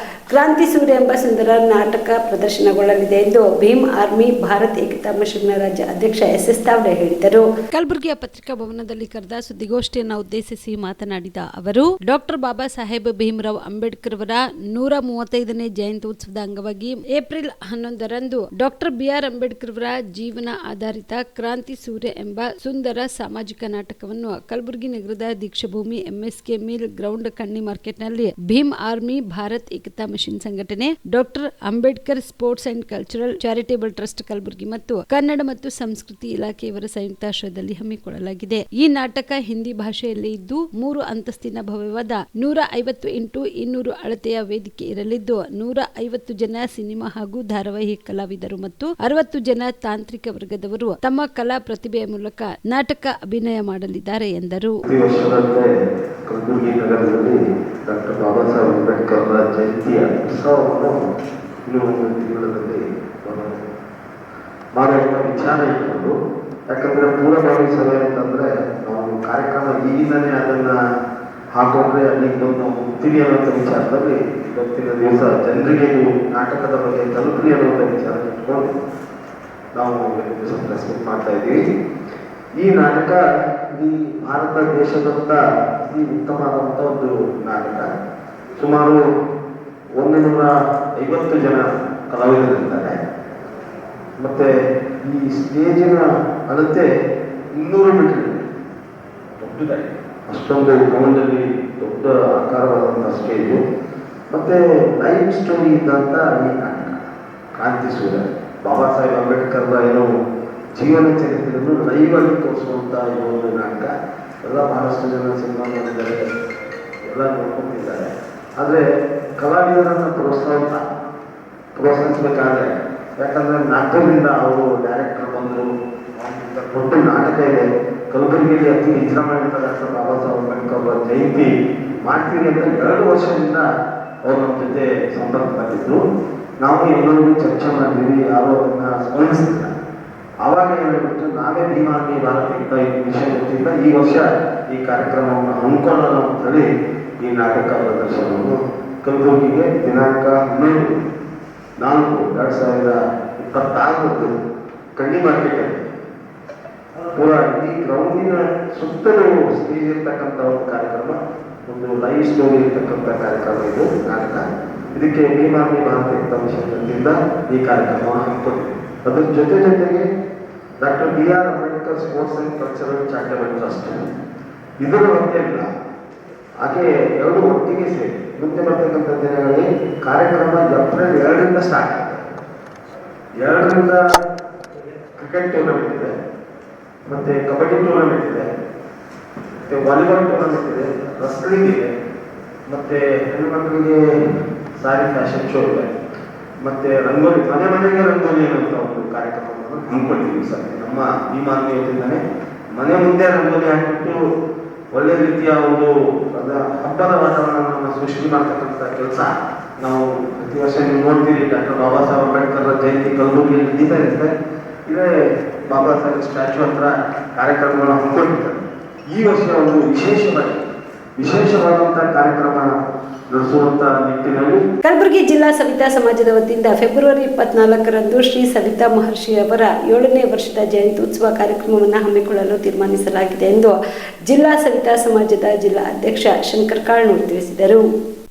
ಕ್ರಾಂತಿ ಸೂರ್ಯ ಎಂಬ ಸುಂದರ ನಾಟಕ ಪ್ರದರ್ಶನಗೊಳ್ಳಲಿದೆ ಎಂದು ಭೀಮ್ ಆರ್ಮಿ ಭಾರತ್ ಏಕತಾ ಮಿಷನ್ನ ರಾಜ್ಯ ಅಧ್ಯಕ್ಷ SS ತಾವ್ಡೆ ಹೇಳಿದರು. ಕಲಬುರಗಿಯ ಪತ್ರಿಕಾ ಭವನದಲ್ಲಿ ಕರೆದ ಸುದ್ದಿಗೋಷ್ಠಿಯನ್ನು ಉದ್ದೇಶಿಸಿ ಮಾತನಾಡಿದ ಅವರು, ಡಾಕ್ಟರ್ ಬಾಬಾ ಸಾಹೇಬ್ ಭೀಮ್ರಾವ್ ಅಂಬೇಡ್ಕರ್ ಅವರ 135ನೇ ಜಯಂತ್ಯುತ್ಸವದ ಅಂಗವಾಗಿ ಏಪ್ರಿಲ್ 11ರಂದು ಡಾಕ್ಟರ್ BR ಅಂಬೇಡ್ಕರ್ ಅವರ ಜೀವನ ಆಧಾರಿತ ಕ್ರಾಂತಿ ಸೂರ್ಯ ಎಂಬ ಸುಂದರ ಸಾಮಾಜಿಕ ನಾಟಕವನ್ನು ಕಲಬುರಗಿ ನಗರದ ದೀಕ್ಷಾಭೂಮಿ MSK ಮಿಲ್ ಗ್ರೌಂಡ್ ಕಣ್ಣಿ ಮಾರ್ಕೆಟ್ನಲ್ಲಿ ಭೀಮ್ ಆರ್ಮಿ ಭಾರತ್ ಏಕತಾ ಮಿಷನ್ ಸಂಘಟನೆ, doctor Ambedkar sports and cultural charitable trust Kalaburagi ಮತ್ತು ಕನ್ನಡ ಮತ್ತು ಸಂಸ್ಕೃತಿ ಇಲಾಖೆಯವರ ಸಂಯುಕ್ತಾಶ್ರಯದಲ್ಲಿ ಹಮ್ಮಿಕೊಳ್ಳಲಾಗಿದೆ. ಈ ನಾಟಕ ಹಿಂದಿ ಭಾಷೆಯಲ್ಲಿ ಇದ್ದು 3 ಅಂತಸ್ತಿನ ಭವ್ಯವಾದ 150 × 200 ಅಳತೆಯ ವೇದಿಕೆ ಇರಲಿದ್ದು 150 ಜನ ಸಿನಿಮಾ ಹಾಗೂ ಧಾರಾವಾಹಿ ಕಲಾವಿದರು ಮತ್ತು 60 ಜನ ತಾಂತ್ರಿಕ ವರ್ಗದವರು ತಮ್ಮ ಕಲಾ ಪ್ರತಿಭೆಯ ಮೂಲಕ ನಾಟಕ ಅಭಿನಯ ಮಾಡಲಿದ್ದಾರೆ ಎಂದರು. ಕಲಬುರಗಿ ನಗರದಲ್ಲಿ ಡಾಕ್ಟರ್ ಬಾಬಾ ಸಾಹೇಬ್ ಅಂಬೇಡ್ಕರ್ ಅವರ ಜಯಂತಿಯ ಉತ್ಸವವನ್ನು ಇನ್ನೂ ಒಂದು ತಿಂಗಳಲ್ಲಿ ಮಾಡುವ ವಿಚಾರ ಇಟ್ಕೊಂಡು, ಯಾಕಂದರೆ ಪೂರ್ವಭಾವಿ ಸಭೆ ಅಂತಂದರೆ ನಾವು ಕಾರ್ಯಕ್ರಮ ಈಗಿಂದನೇ ಅದನ್ನು ಹಾಕೊಂಡ್ರೆ ಅಲ್ಲಿಗೆ ಬಂದು ನಾವು ಹೋಗ್ತೀವಿ ಅನ್ನೋಂಥ ವಿಚಾರದಲ್ಲಿ ಇವತ್ತಿನ ದಿವಸ ಜನರಿಗೆ ನಾಟಕದ ಬಗ್ಗೆ ತಲುಪಲಿ ಅನ್ನೋಂಥ ವಿಚಾರ ಇಟ್ಕೊಂಡು ನಾವು ಪ್ರೆಸ್ಮೆಂಟ್ ಮಾಡ್ತಾ ಇದ್ದೀವಿ. ಈ ನಾಟಕ ಈ ಭಾರತ ದೇಶದಂತ ಈ ಉತ್ತಮವಾದಂಥ ಒಂದು ನಾಟಕ. ಸುಮಾರು 150 ಜನ ಕಲಾವಿದರಿದ್ದಾರೆ. ಮತ್ತು ಈ ಸ್ಟೇಜಿನ ಅಳತೆ 200 ಮೀಟರ್ ದೊಡ್ಡದಾಗಿ, ಅಷ್ಟೊಂದು ಗ್ರೌಂಡಲ್ಲಿ ದೊಡ್ಡ ಆಕಾರವಾದಂಥ ಸ್ಟೇಜು. ಮತ್ತು ಲೈವ್ ಸ್ಟೋರಿ ಇದ್ದಂಥ ಈ ನಾಟಕ ಕ್ರಾಂತಿ ಸೂರ್ಯ ಬಾಬಾ ಸಾಹೇಬ್ ಅಂಬೇಡ್ಕರ್ ಏನೋ ಜೀವನ ಚರಿತ್ರೆಯನ್ನು ಲೈವ್ ಆಗಿ ತೋರಿಸುವಂಥ ಈ ಒಂದು ನಾಟಕ. ಎಲ್ಲ ಬಹಳಷ್ಟು ಜನ ಸಿನಿಮಾ ನೋಡಿದ್ದಾರೆ, ಎಲ್ಲ ನೋಡ್ಕೊಂಡಿದ್ದಾರೆ. ಆದರೆ ಕಲಾವಿದರನ್ನು ಪ್ರೋತ್ಸಾಹಿಸಬೇಕಾದ್ರೆ, ಯಾಕಂದರೆ ನಾಟಕದಿಂದ ಅವರು ಡೈರೆಕ್ಟರ್ ಬಂದರು, ದೊಡ್ಡ ನಾಟಕ ಇದೆ, ಕಲಬುರಗಿಯಲ್ಲಿ ಅತಿ ವಿಜೃಂಭಣೆಯಿಂದ ಡಾಕ್ಟರ್ ಬಾಬಾ ಸಾಹೇಬ್ ಅಂಬೇಡ್ಕರ್ ಅವರ ಜಯಂತಿ ಮಾಡ್ತೀವಿ ಅಂತ 2 ವರ್ಷದಿಂದ ಅವ್ರು ನಮ್ಮ ಜೊತೆ ಸಂಪರ್ಕದಲ್ಲಿದ್ದರು. ನಾವು ಎಲ್ಲರಿಗೂ ಚರ್ಚೆ ಮಾಡಿದ್ವಿ, ಯಾರು ಅದನ್ನು ಸ್ಮರಿಸ್ತಿಲ್ಲ. ಆವಾಗ ಹೇಳಿಬಿಟ್ಟು ನಾವೇ ಭೀಮಾರ್ಮಿ ಭಾರತ ಅಂತ ಈ ವಿಷಯ ಗೊತ್ತಿಲ್ಲ, ಈ ವರ್ಷ ಈ ಕಾರ್ಯಕ್ರಮವನ್ನು ಹಮ್ಮಿಕೊಳ್ಳೋಣ ಅಂತ ಹೇಳಿ ಈ ನಾಟಕ ಪ್ರದರ್ಶನವನ್ನು ಕಲಬುರಗಿಗೆ ದಿನಾಂಕ 11/4/2024 ಕಣ್ಣಿ ಮಾರ್ಕೆಟಲ್ಲಿ ಪೂರ ಈ ಗ್ರೌಂಡಿನ ಸುತ್ತಲೂ ಸ್ಟೇಜ್ ಇರ್ತಕ್ಕಂಥ ಒಂದು ಕಾರ್ಯಕ್ರಮ, ಒಂದು ಲೈವ್ ಸ್ಟೋರಿ ಇರ್ತಕ್ಕಂಥ ಕಾರ್ಯಕ್ರಮ ಇದು ನಾಟಕ. ಇದಕ್ಕೆ ಭೀಮಾರ್ಮಿ ಭಾರತ ಮಿಷನ್ನಿಂದ ಈ ಕಾರ್ಯಕ್ರಮವನ್ನು ಹಮ್ಮಿಕೊಂಡಿದೆ. ಅದರ ಜೊತೆಗೆ doctor BR Ambedkar sports and cultural charitable trust ಇದರ ಹೊತ್ತೆಲ್ಲ ಹಾಗೆ ಎರಡು ಒಟ್ಟಿಗೆ ಸೇರಿ ಮುಂದೆ ಬರ್ತಕ್ಕಂಥ ದಿನಗಳಲ್ಲಿ ಕಾರ್ಯಕ್ರಮ ಏಪ್ರಿಲ್ 2ರಿಂದ ಸ್ಟಾರ್ಟ್ ಆಗುತ್ತೆ. 2ರಿಂದ ಕ್ರಿಕೆಟ್ ಟೂರ್ನಮೆಂಟ್ ಇದೆ, ಮತ್ತು ಕಬಡ್ಡಿ ಟೂರ್ನಮೆಂಟ್ ಇದೆ, ಮತ್ತು ವಾಲಿಬಾಲ್ ಟೂರ್ನಮೆಂಟ್ ಇದೆ, ರಸ್ಲಿಂಗ್ ಇದೆ, ಮತ್ತು ಹೆಣ್ಮಕ್ಳಿಗೆ ಸಾರಿ ಫ್ಯಾಷನ್ ಶೋ ಇದೆ, ಮತ್ತು ರಂಗೋಲಿ ಮನೆಗೆ ರಂಗೋಲಿ ಅನ್ನುವಂಥ ಒಂದು ಕಾರ್ಯಕ್ರಮವನ್ನು ಹಮ್ಮಿಕೊಂಡಿದ್ದೀವಿ ಸರ್. ನಮ್ಮ ಭೀಮಾರ್ಮಿ ವತಿಯಿಂದಲೇ ಮನೆ ಮುಂದೆ ರಂಗೋಲಿ ಹಾಕಿಬಿಟ್ಟು ಒಳ್ಳೆ ರೀತಿಯ ಒಂದು ಹಬ್ಬದ ವಾತಾವರಣವನ್ನು ಸೃಷ್ಟಿ ಮಾಡ್ತಕ್ಕಂಥ ಕೆಲಸ ನಾವು ಪ್ರತಿ ವರ್ಷ ನೀವು ನೋಡ್ತೀರಿ. ಡಾಕ್ಟರ್ ಬಾಬಾ ಸಾಹೇಬ್ ಅಂಬೇಡ್ಕರ್ ಜಯಂತಿ ಕಲಬುರಗಿಯಲ್ಲಿ ನಡೀತಾ ಇರುತ್ತೆ. ಇದೇ ಬಾಬಾ ಸಾಹೇಬ್ ಸ್ಟ್ಯಾಚ್ಯೂ ಹತ್ರ ಕಾರ್ಯಕ್ರಮಗಳನ್ನು ಹಮ್ಮಿಕೊಂಡಿರ್ತಾರೆ. ಈ ವರ್ಷ ಒಂದು ವಿಶೇಷವಾದಂಥ ಕಾರ್ಯಕ್ರಮ ನಡೆಸುವಂತ ನಿಟ್ಟಿನಲ್ಲಿ ಕಲಬುರಗಿ ಜಿಲ್ಲಾ ಸವಿತಾ ಸಮಾಜದ ವತಿಯಿಂದ ಫೆಬ್ರವರಿ 24ರಂದು ಶ್ರೀ ಸವಿತಾ ಮಹರ್ಷಿ ಅವರ 7ನೇ ವರ್ಷದ ಜಯಂತ್ಯುತ್ಸವ ಕಾರ್ಯಕ್ರಮವನ್ನು ಹಮ್ಮಿಕೊಳ್ಳಲು ತೀರ್ಮಾನಿಸಲಾಗಿದೆ ಎಂದು ಜಿಲ್ಲಾ ಸವಿತಾ ಸಮಾಜದ ಜಿಲ್ಲಾ ಅಧ್ಯಕ್ಷ ಶಂಕರ್ ಕಾಳ್ನೂರ್ ತಿಳಿಸಿದರು.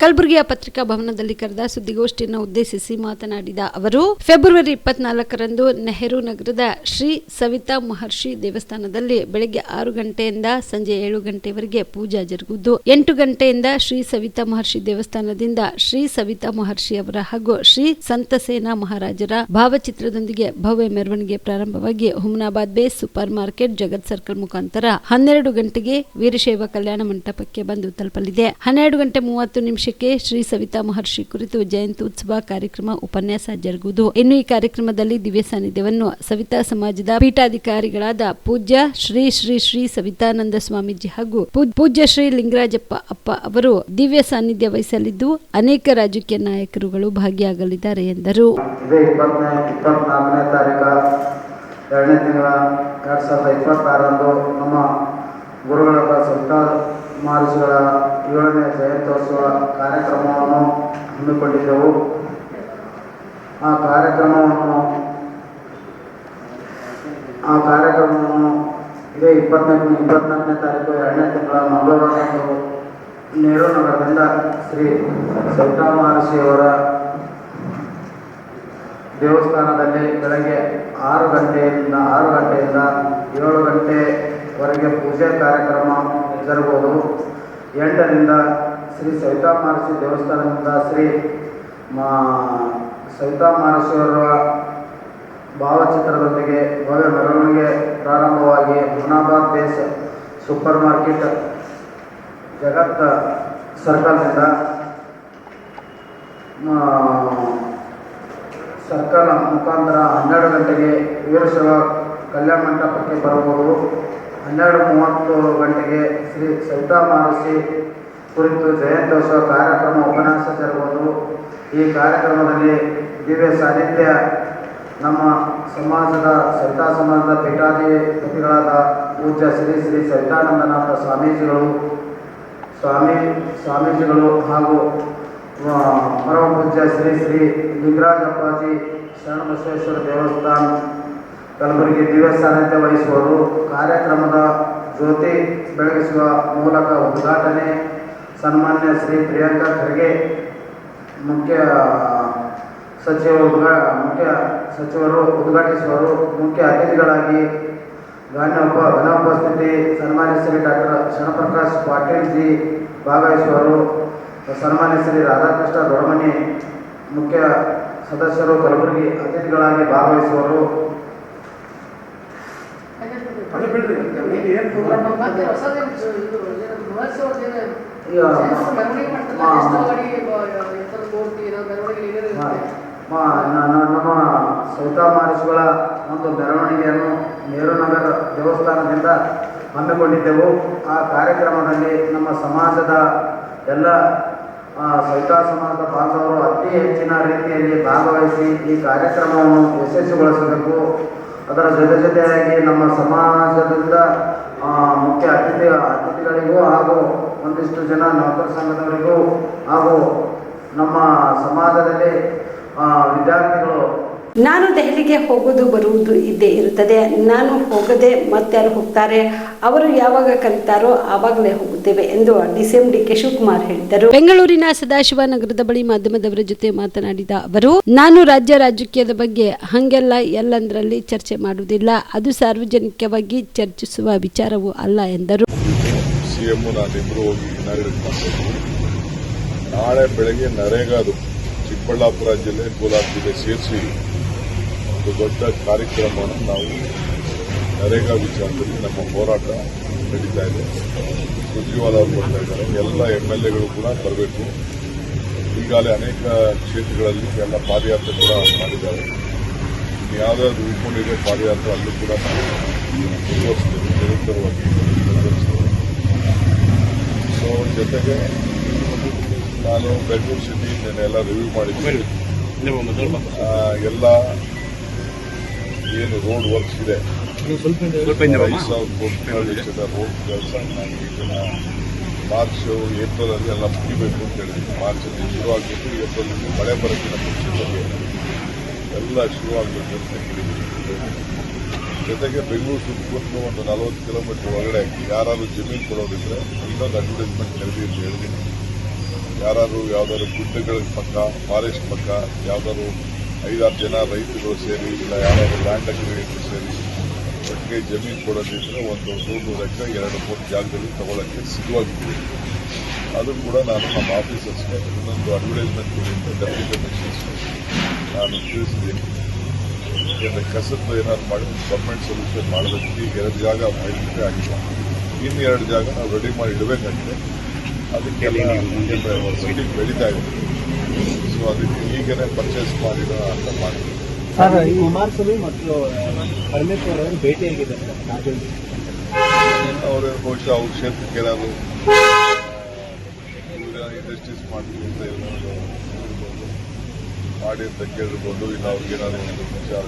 ಕಲಬುರಗಿಯ ಪತ್ರಿಕಾ ಭವನದಲ್ಲಿ ಕರೆದ ಸುದ್ದಿಗೋಷ್ಠಿಯನ್ನು ಉದ್ದೇಶಿಸಿ ಮಾತನಾಡಿದ ಅವರು, ಫೆಬ್ರವರಿ 24ರಂದು ನೆಹರು ನಗರದ ಶ್ರೀ ಸವಿತಾ ಮಹರ್ಷಿ ದೇವಸ್ಥಾನದಲ್ಲಿ ಬೆಳಗ್ಗೆ 6 ಗಂಟೆಯಿಂದ ಸಂಜೆ 7 ಗಂಟೆವರೆಗೆ ಪೂಜಾ ಜರುಗುವುದು. 8 ಗಂಟೆಯಿಂದ ಶ್ರೀ ಸವಿತಾ ಮಹರ್ಷಿ ದೇವಸ್ಥಾನದಿಂದ ಶ್ರೀ ಸವಿತಾ ಮಹರ್ಷಿ ಅವರ ಹಾಗೂ ಶ್ರೀ ಸಂತಸೇನಾ ಮಹಾರಾಜರ ಭಾವಚಿತ್ರದೊಂದಿಗೆ ಭವ್ಯ ಮೆರವಣಿಗೆ ಪ್ರಾರಂಭವಾಗಿ ಹುಮನಾಬಾದ್ ಬೇಸ್ ಸೂಪರ್ ಮಾರ್ಕೆಟ್ ಜಗತ್ ಸರ್ಕಲ್ ಮುಖಾಂತರ 12 ಗಂಟೆಗೆ ವೀರಶೈವ ಕಲ್ಯಾಣ ಮಂಟಪಕ್ಕೆ ಬಂದು ತಲುಪಲಿದೆ. 12:30 ಶ್ರೀ ಸವಿತಾ ಮಹರ್ಷಿ ಕುರಿತು ಜಯಂತಿ ಉತ್ಸವ ಕಾರ್ಯಕ್ರಮ ಉಪನ್ಯಾಸ ಜರುಗುವುದು. ಇನ್ನು ಈ ಕಾರ್ಯಕ್ರಮದಲ್ಲಿ ದಿವ್ಯ ಸಾನ್ನಿಧ್ಯವನ್ನು ಸವಿತಾ ಸಮಾಜದ ಪೀಠಾಧಿಕಾರಿಗಳಾದ ಪೂಜ್ಯ ಶ್ರೀ ಶ್ರೀ ಶ್ರೀ ಸವಿತಾನಂದ ಸ್ವಾಮೀಜಿ ಹಾಗೂ ಪೂಜ್ಯ ಶ್ರೀ ಲಿಂಗರಾಜಪ್ಪ ಅಪ್ಪ ಅವರು ದಿವ್ಯ ಸಾನ್ನಿಧ್ಯ ವಹಿಸಲಿದ್ದು ಅನೇಕ ರಾಜಕೀಯ ನಾಯಕರುಗಳು ಭಾಗಿಯಾಗಲಿದ್ದಾರೆ ಎಂದರು. 24ನೇ ತಾರೀಕು 2ನೇ ತಿಂಗಳ 2026ರಂದು ನಮ್ಮ ಗುರುಗಳಾದ ಸವಿತಾ ಮಹರ್ಷಿಗಳ 7ನೇ ಜಯಂತ್ಯೋತ್ಸವ ಕಾರ್ಯಕ್ರಮವನ್ನು ಹಮ್ಮಿಕೊಂಡಿದ್ದೆವು. ಆ ಕಾರ್ಯಕ್ರಮವನ್ನು ಇದೇ 24ನೇ ತಾರೀಕು 2ನೇ ತಿಂಗಳ ಮಂಗಳವಾರದಂದು ನೆಹರು ನಗರದಿಂದ ಶ್ರೀ ಸವಿತಾ ಮಹರ್ಷಿಯವರ ದೇವಸ್ಥಾನದಲ್ಲಿ ಬೆಳಗ್ಗೆ 6 ಗಂಟೆಯಿಂದ 7 ಗಂಟೆವರೆಗೆ ಪೂಜೆ ಕಾರ್ಯಕ್ರಮ ಜರುಗುವುದು. 8ರಿಂದ ಶ್ರೀ ಸವಿತಾ ಮಹರ್ಷಿ ದೇವಸ್ಥಾನದಿಂದ ಶ್ರೀ ಸವಿತಾ ಮಹರ್ಷಿಯವರ ಭಾವಚಿತ್ರದೊಂದಿಗೆ ಭವ್ಯ ಮೆರವಣಿಗೆ ಪ್ರಾರಂಭವಾಗಿ ಹುಮನಾಬಾದ್ ಬೇಸ್ ಸೂಪರ್ ಮಾರ್ಕೆಟ್ ಜಗತ್ ಸರ್ಕಲ್ನಿಂದ ಸರ್ಕಲ್ ಮುಖಾಂತರ 12 ಗಂಟೆಗೆ ವೀರಶೈವ ಕಲ್ಯಾಣ ಮಂಟಪಕ್ಕೆ ಬರಬಹುದು. 12:30 ಗಂಟೆಗೆ ಶ್ರೀ ಸವಿತಾ ಮಹರ್ಷಿ ಕುರಿತು ಜಯಂತ್ಯೋತ್ಸವ ಕಾರ್ಯಕ್ರಮ ಉಪನ್ಯಾಸ ಜರುಗುವುದು. ಈ ಕಾರ್ಯಕ್ರಮದಲ್ಲಿ ದಿವ್ಯ ಸಾನ್ನಿಧ್ಯ ನಮ್ಮ ಸಮಾಜದ ಸವಿತಾ ಸಮಾಜದ ಪೀಠಾಧಿಪತಿಗಳಾದ ಪೂಜ್ಯ ಶ್ರೀ ಶ್ರೀ ಸವಿತಾನಂದನಾಥ ಸ್ವಾಮೀಜಿಗಳು ಹಾಗೂ ಪರಮ ಪೂಜ್ಯ ಶ್ರೀ ಶ್ರೀ ಲಿಂಗರಾಜಪ್ಪಾಜಿ ಶರಣಬಸವೇಶ್ವರ ದೇವಸ್ಥಾನ ಕಲಬುರಗಿ ದಿವ್ಯ ಸಾನ್ನಿಧ್ಯ ವಹಿಸುವರು. ಕಾರ್ಯಕ್ರಮದ ಜ್ಯೋತಿ ಬೆಳಗಿಸುವ ಮೂಲಕ ಉದ್ಘಾಟನೆ ಸನ್ಮಾನ್ಯ ಶ್ರೀ ಪ್ರಿಯಾಂಕಾ ಖರ್ಗೆ ಮುಖ್ಯ ಸಚಿವರು ಉದ್ಘಾಟಿಸುವರು. ಮುಖ್ಯ ಅತಿಥಿಗಳಾಗಿ ಘನೋಪಸ್ಥಿತಿ ಸನ್ಮಾನ್ಯ ಶ್ರೀ ಡಾಕ್ಟರ್ ಶರಣಪ್ರಕಾಶ್ ಪಾಟೀಲ್ ಜಿ ಭಾಗವಹಿಸುವರು. ಸನ್ಮಾನ್ಯ ಶ್ರೀ ರಾಧಾಕೃಷ್ಣ ದೊಡ್ಡಮನಿ ಮುಖ್ಯ ಸದಸ್ಯರು ಕಲಬುರಗಿ ಅತಿಥಿಗಳಾಗಿ ಭಾಗವಹಿಸುವರು. ನಮ್ಮ ಸವಿತಾ ಮಹರ್ಷಿಗಳ ಒಂದು ಮೆರವಣಿಗೆಯನ್ನು ನೆಹರು ನಗರ ದೇವಸ್ಥಾನದಿಂದ ಹಮ್ಮಿಕೊಂಡಿದ್ದೆವು. ಆ ಕಾರ್ಯಕ್ರಮದಲ್ಲಿ ನಮ್ಮ ಸಮಾಜದ ಎಲ್ಲ ಸಹಿತ ಸಮಾಜದ ಬಾಂಧವರು ಅತಿ ಹೆಚ್ಚಿನ ರೀತಿಯಲ್ಲಿ ಭಾಗವಹಿಸಿ ಈ ಕಾರ್ಯಕ್ರಮವನ್ನು ಯಶಸ್ವಿಗೊಳಿಸಬೇಕು. ಅದರ ಜೊತೆಯಾಗಿ ನಮ್ಮ ಸಮಾಜದಿಂದ ಮುಖ್ಯ ಅತಿಥಿಗಳಿಗೂ ಹಾಗೂ ಒಂದಿಷ್ಟು ಜನ ನೌಕರ ಸಂಘದವರಿಗೂ ಹಾಗೂ ನಮ್ಮ ಸಮಾಜದಲ್ಲಿ ವಿದ್ಯಾರ್ಥಿಗಳು ನಾನು ದೆಹಲಿಗೆ ಹೋಗೋದು ಬರುವುದು ಇದ್ದೇ ಇರುತ್ತದೆ. ನಾನು ಹೋಗದೆ ಮತ್ತಾರು ಹೋಗ್ತಾರೆ, ಅವರು ಯಾವಾಗ ಕರೀತಾರೋ ಆವಾಗಲೇ ಹೋಗುತ್ತೇವೆ ಎಂದು ಡಿಸಿಎಂ ಡಿಕೆ ಶಿವಕುಮಾರ್ ಹೇಳಿದರು. ಬೆಂಗಳೂರಿನ ಸದಾಶಿವನಗರದ ಬಳಿ ಮಾಧ್ಯಮದವರ ಜೊತೆ ಮಾತನಾಡಿದ ಅವರು, ನಾನು ರಾಜಕೀಯದ ಬಗ್ಗೆ ಹಂಗೆಲ್ಲ ಎಲ್ಲಂದ್ರಲ್ಲಿ ಚರ್ಚೆ ಮಾಡುವುದಿಲ್ಲ. ಅದು ಸಾರ್ವಜನಿಕವಾಗಿ ಚರ್ಚಿಸುವ ವಿಚಾರವೂ ಅಲ್ಲ ಎಂದರು. ಸಿಎಂ ನಾನಿಬ್ಬರು ಹೋಗಿ ನಾಳೆ ಬೆಳಗ್ಗೆ ನರೇಗಾದು ಚಿಕ್ಕಬಳ್ಳಾಪುರ ಜಿಲ್ಲೆ ಕೋಲಾರ ಜಿಲ್ಲೆ ಸೇರಿಸಿ ಒಂದು ದೊಡ್ಡ ಕಾರ್ಯಕ್ರಮವನ್ನು ನಾವು ನರೇಗಾ ವಿಚಾರದಲ್ಲಿ ನಮ್ಮ ಹೋರಾಟ ನಡೀತಾ ಇದೆ. ಸುರ್ಜೇವಾಲ ಅವರು ಬರ್ತಾ ಇದ್ದಾರೆ, ಎಲ್ಲ MLAಗಳು ಕೂಡ ಬರಬೇಕು. ಈಗಾಗಲೇ ಅನೇಕ ಕ್ಷೇತ್ರಗಳಲ್ಲಿ ಎಲ್ಲ ಪಾದಯಾತ್ರೆ ಕೂಡ ಮಾಡಿದ್ದಾರೆ. ಯಾವುದಾದ್ರು ಉಳ್ಕೊಂಡಿದೆ ಪಾದಯಾತ್ರೆ ಅಲ್ಲೂ ಕೂಡ ನಾವು ಮುಂದುವರಿಸ್ತೇವೆ, ನಿರಂತರವಾಗಿ ಮುಂದುವರಿಸ್ತೇವೆ. ಸೊ ಜೊತೆಗೆ ನಾನು ಬೆಂಗಳೂರು ಸಿಟಿ ಎಲ್ಲ ರಿವ್ಯೂ ಮಾಡಿದ್ದೀನಿ. ಎಲ್ಲ ಏನು ರೋಡ್ ವರ್ಕ್ಸ್ ಇದೆ, 5,000 ಕೋಟಿ ವೆಚ್ಚದ ರೋಡ್ ಕೆಲಸ ಮಾರ್ಚ್ ಏಪ್ರಿಲಲ್ಲಿ ಎಲ್ಲ ಮುಗಿಬೇಕು ಅಂತ ಹೇಳಿದ್ವಿ. ಮಾರ್ಚಲ್ಲಿ ಶುರುವಾಗಬೇಕು, ಏಪ್ರಿಲಲ್ಲಿ ಮಳೆ ಬರೋಕ್ಕಿಂತ ಮುಂಚಿತವಾಗಿ ಎಲ್ಲ ಶುರುವಾಗಬೇಕು ಅಂತ ಹೇಳಿದ್ವಿ. ಜೊತೆಗೆ ಬೆಂಗಳೂರು ಸುತ್ತಮುತ್ತ ಒಂದು 40 ಕಿಲೋಮೀಟರ್ ಒಳಗಡೆ ಯಾರಾದ್ರು ಜಮೀನು ಕೊಡೋದಿದ್ರೆ ಇನ್ನೊಂದು ಅಡ್ವರ್ಟೈಸ್ಮೆಂಟ್ ಕರೆದಿ ಅಂತ ಹೇಳಿದ್ದೀನಿ. ಯಾರಾದ್ರು ಯಾವ್ದಾದ್ರು ಗುಡ್ಡಗಳ ಪಕ್ಕ, ಫಾರೆಸ್ಟ್ ಪಕ್ಕ ಯಾವ್ದಾದ್ರು 5-6 ಜನ ರೈತರು ಸೇರಿ, ಇಲ್ಲ ಯಾರಾದ್ರು ಲ್ಯಾಂಡ್ ಅಗ್ರಿಗೇಟರ್ ಸೇರಿ ಒಟ್ಟಿಗೆ ಜಮೀನು ಕೊಡೋದಿದ್ರೆ ಒಂದು 100 ಎಕರೆ 2-3 ಜಾಗದಲ್ಲಿ ತಗೊಳ್ಳೋಕ್ಕೆ ಸಿದ್ಧವಾಗಿದ್ದೀವಿ. ಅದು ಕೂಡ ನಾನು ನಮ್ಮ ಆಫೀಸರ್ಸ್ಗೆ ಇನ್ನೊಂದು ಅಡ್ವರ್ಟೈಸ್ಮೆಂಟ್ ಕೊಡಿ ಅಂತ ಡೆಪ್ಯೂಟಿ ಕಮಿಷನರ್ಸ್ಗೆ ನಾನು ತಿಳಿಸಿದ್ದೀನಿ. ಯಾಕೆಂದರೆ ಕಸದ್ದು ಏನಾದ್ರು ಮಾಡಿ ಗೌರ್ಮೆಂಟ್ ಸೊಲ್ಯೂಷನ್ ಮಾಡೋದಕ್ಕೆ ಈಗ 2 ಜಾಗ ಐಡೆಂಟಿಫೈ ಆಗಿಲ್ಲ, ಇನ್ನು 2 ಜಾಗ ನಾವು ರೆಡಿ ಮಾಡಿ ಇಡಬೇಕಾಗಿದೆ. ಅದಕ್ಕೆಲ್ಲ ಸಿಟಿಗೆ ಬೆಳೀತಾ ಇದ್ದೀವಿ. ಸೊ ಅದಕ್ಕೆ ಈಗಲೇ ಪರ್ಚೇಸ್ ಮಾಡಿದ ಅಂತ ಮಾಡಿದ್ವಿ. ಸರ್, ಈ ಕುಮಾರಸ್ವಾಮಿ ಮತ್ತು ಪರಮೇಶ್ವರ್ ಅವರು ಭೇಟಿಯಾಗಿದ್ದಾರೆ ಸರ್. ಅವರೇನು ಬಹುಶಃ ಅವ್ರ ಕ್ಷೇತ್ರಕ್ಕೆ ಏನಾದ್ರು ಇಂಡಸ್ಟ್ರೀಸ್ ಮಾಡ್ತೀವಿ ಅಂತ ಏನಾದ್ರು ಮಾಡಿ ಅಂತ ಕೇಳಿರ್ಬೋದು. ಇಲ್ಲ ಅವ್ರಿಗೇನಾದ್ರು ಒಂದು ವಿಚಾರ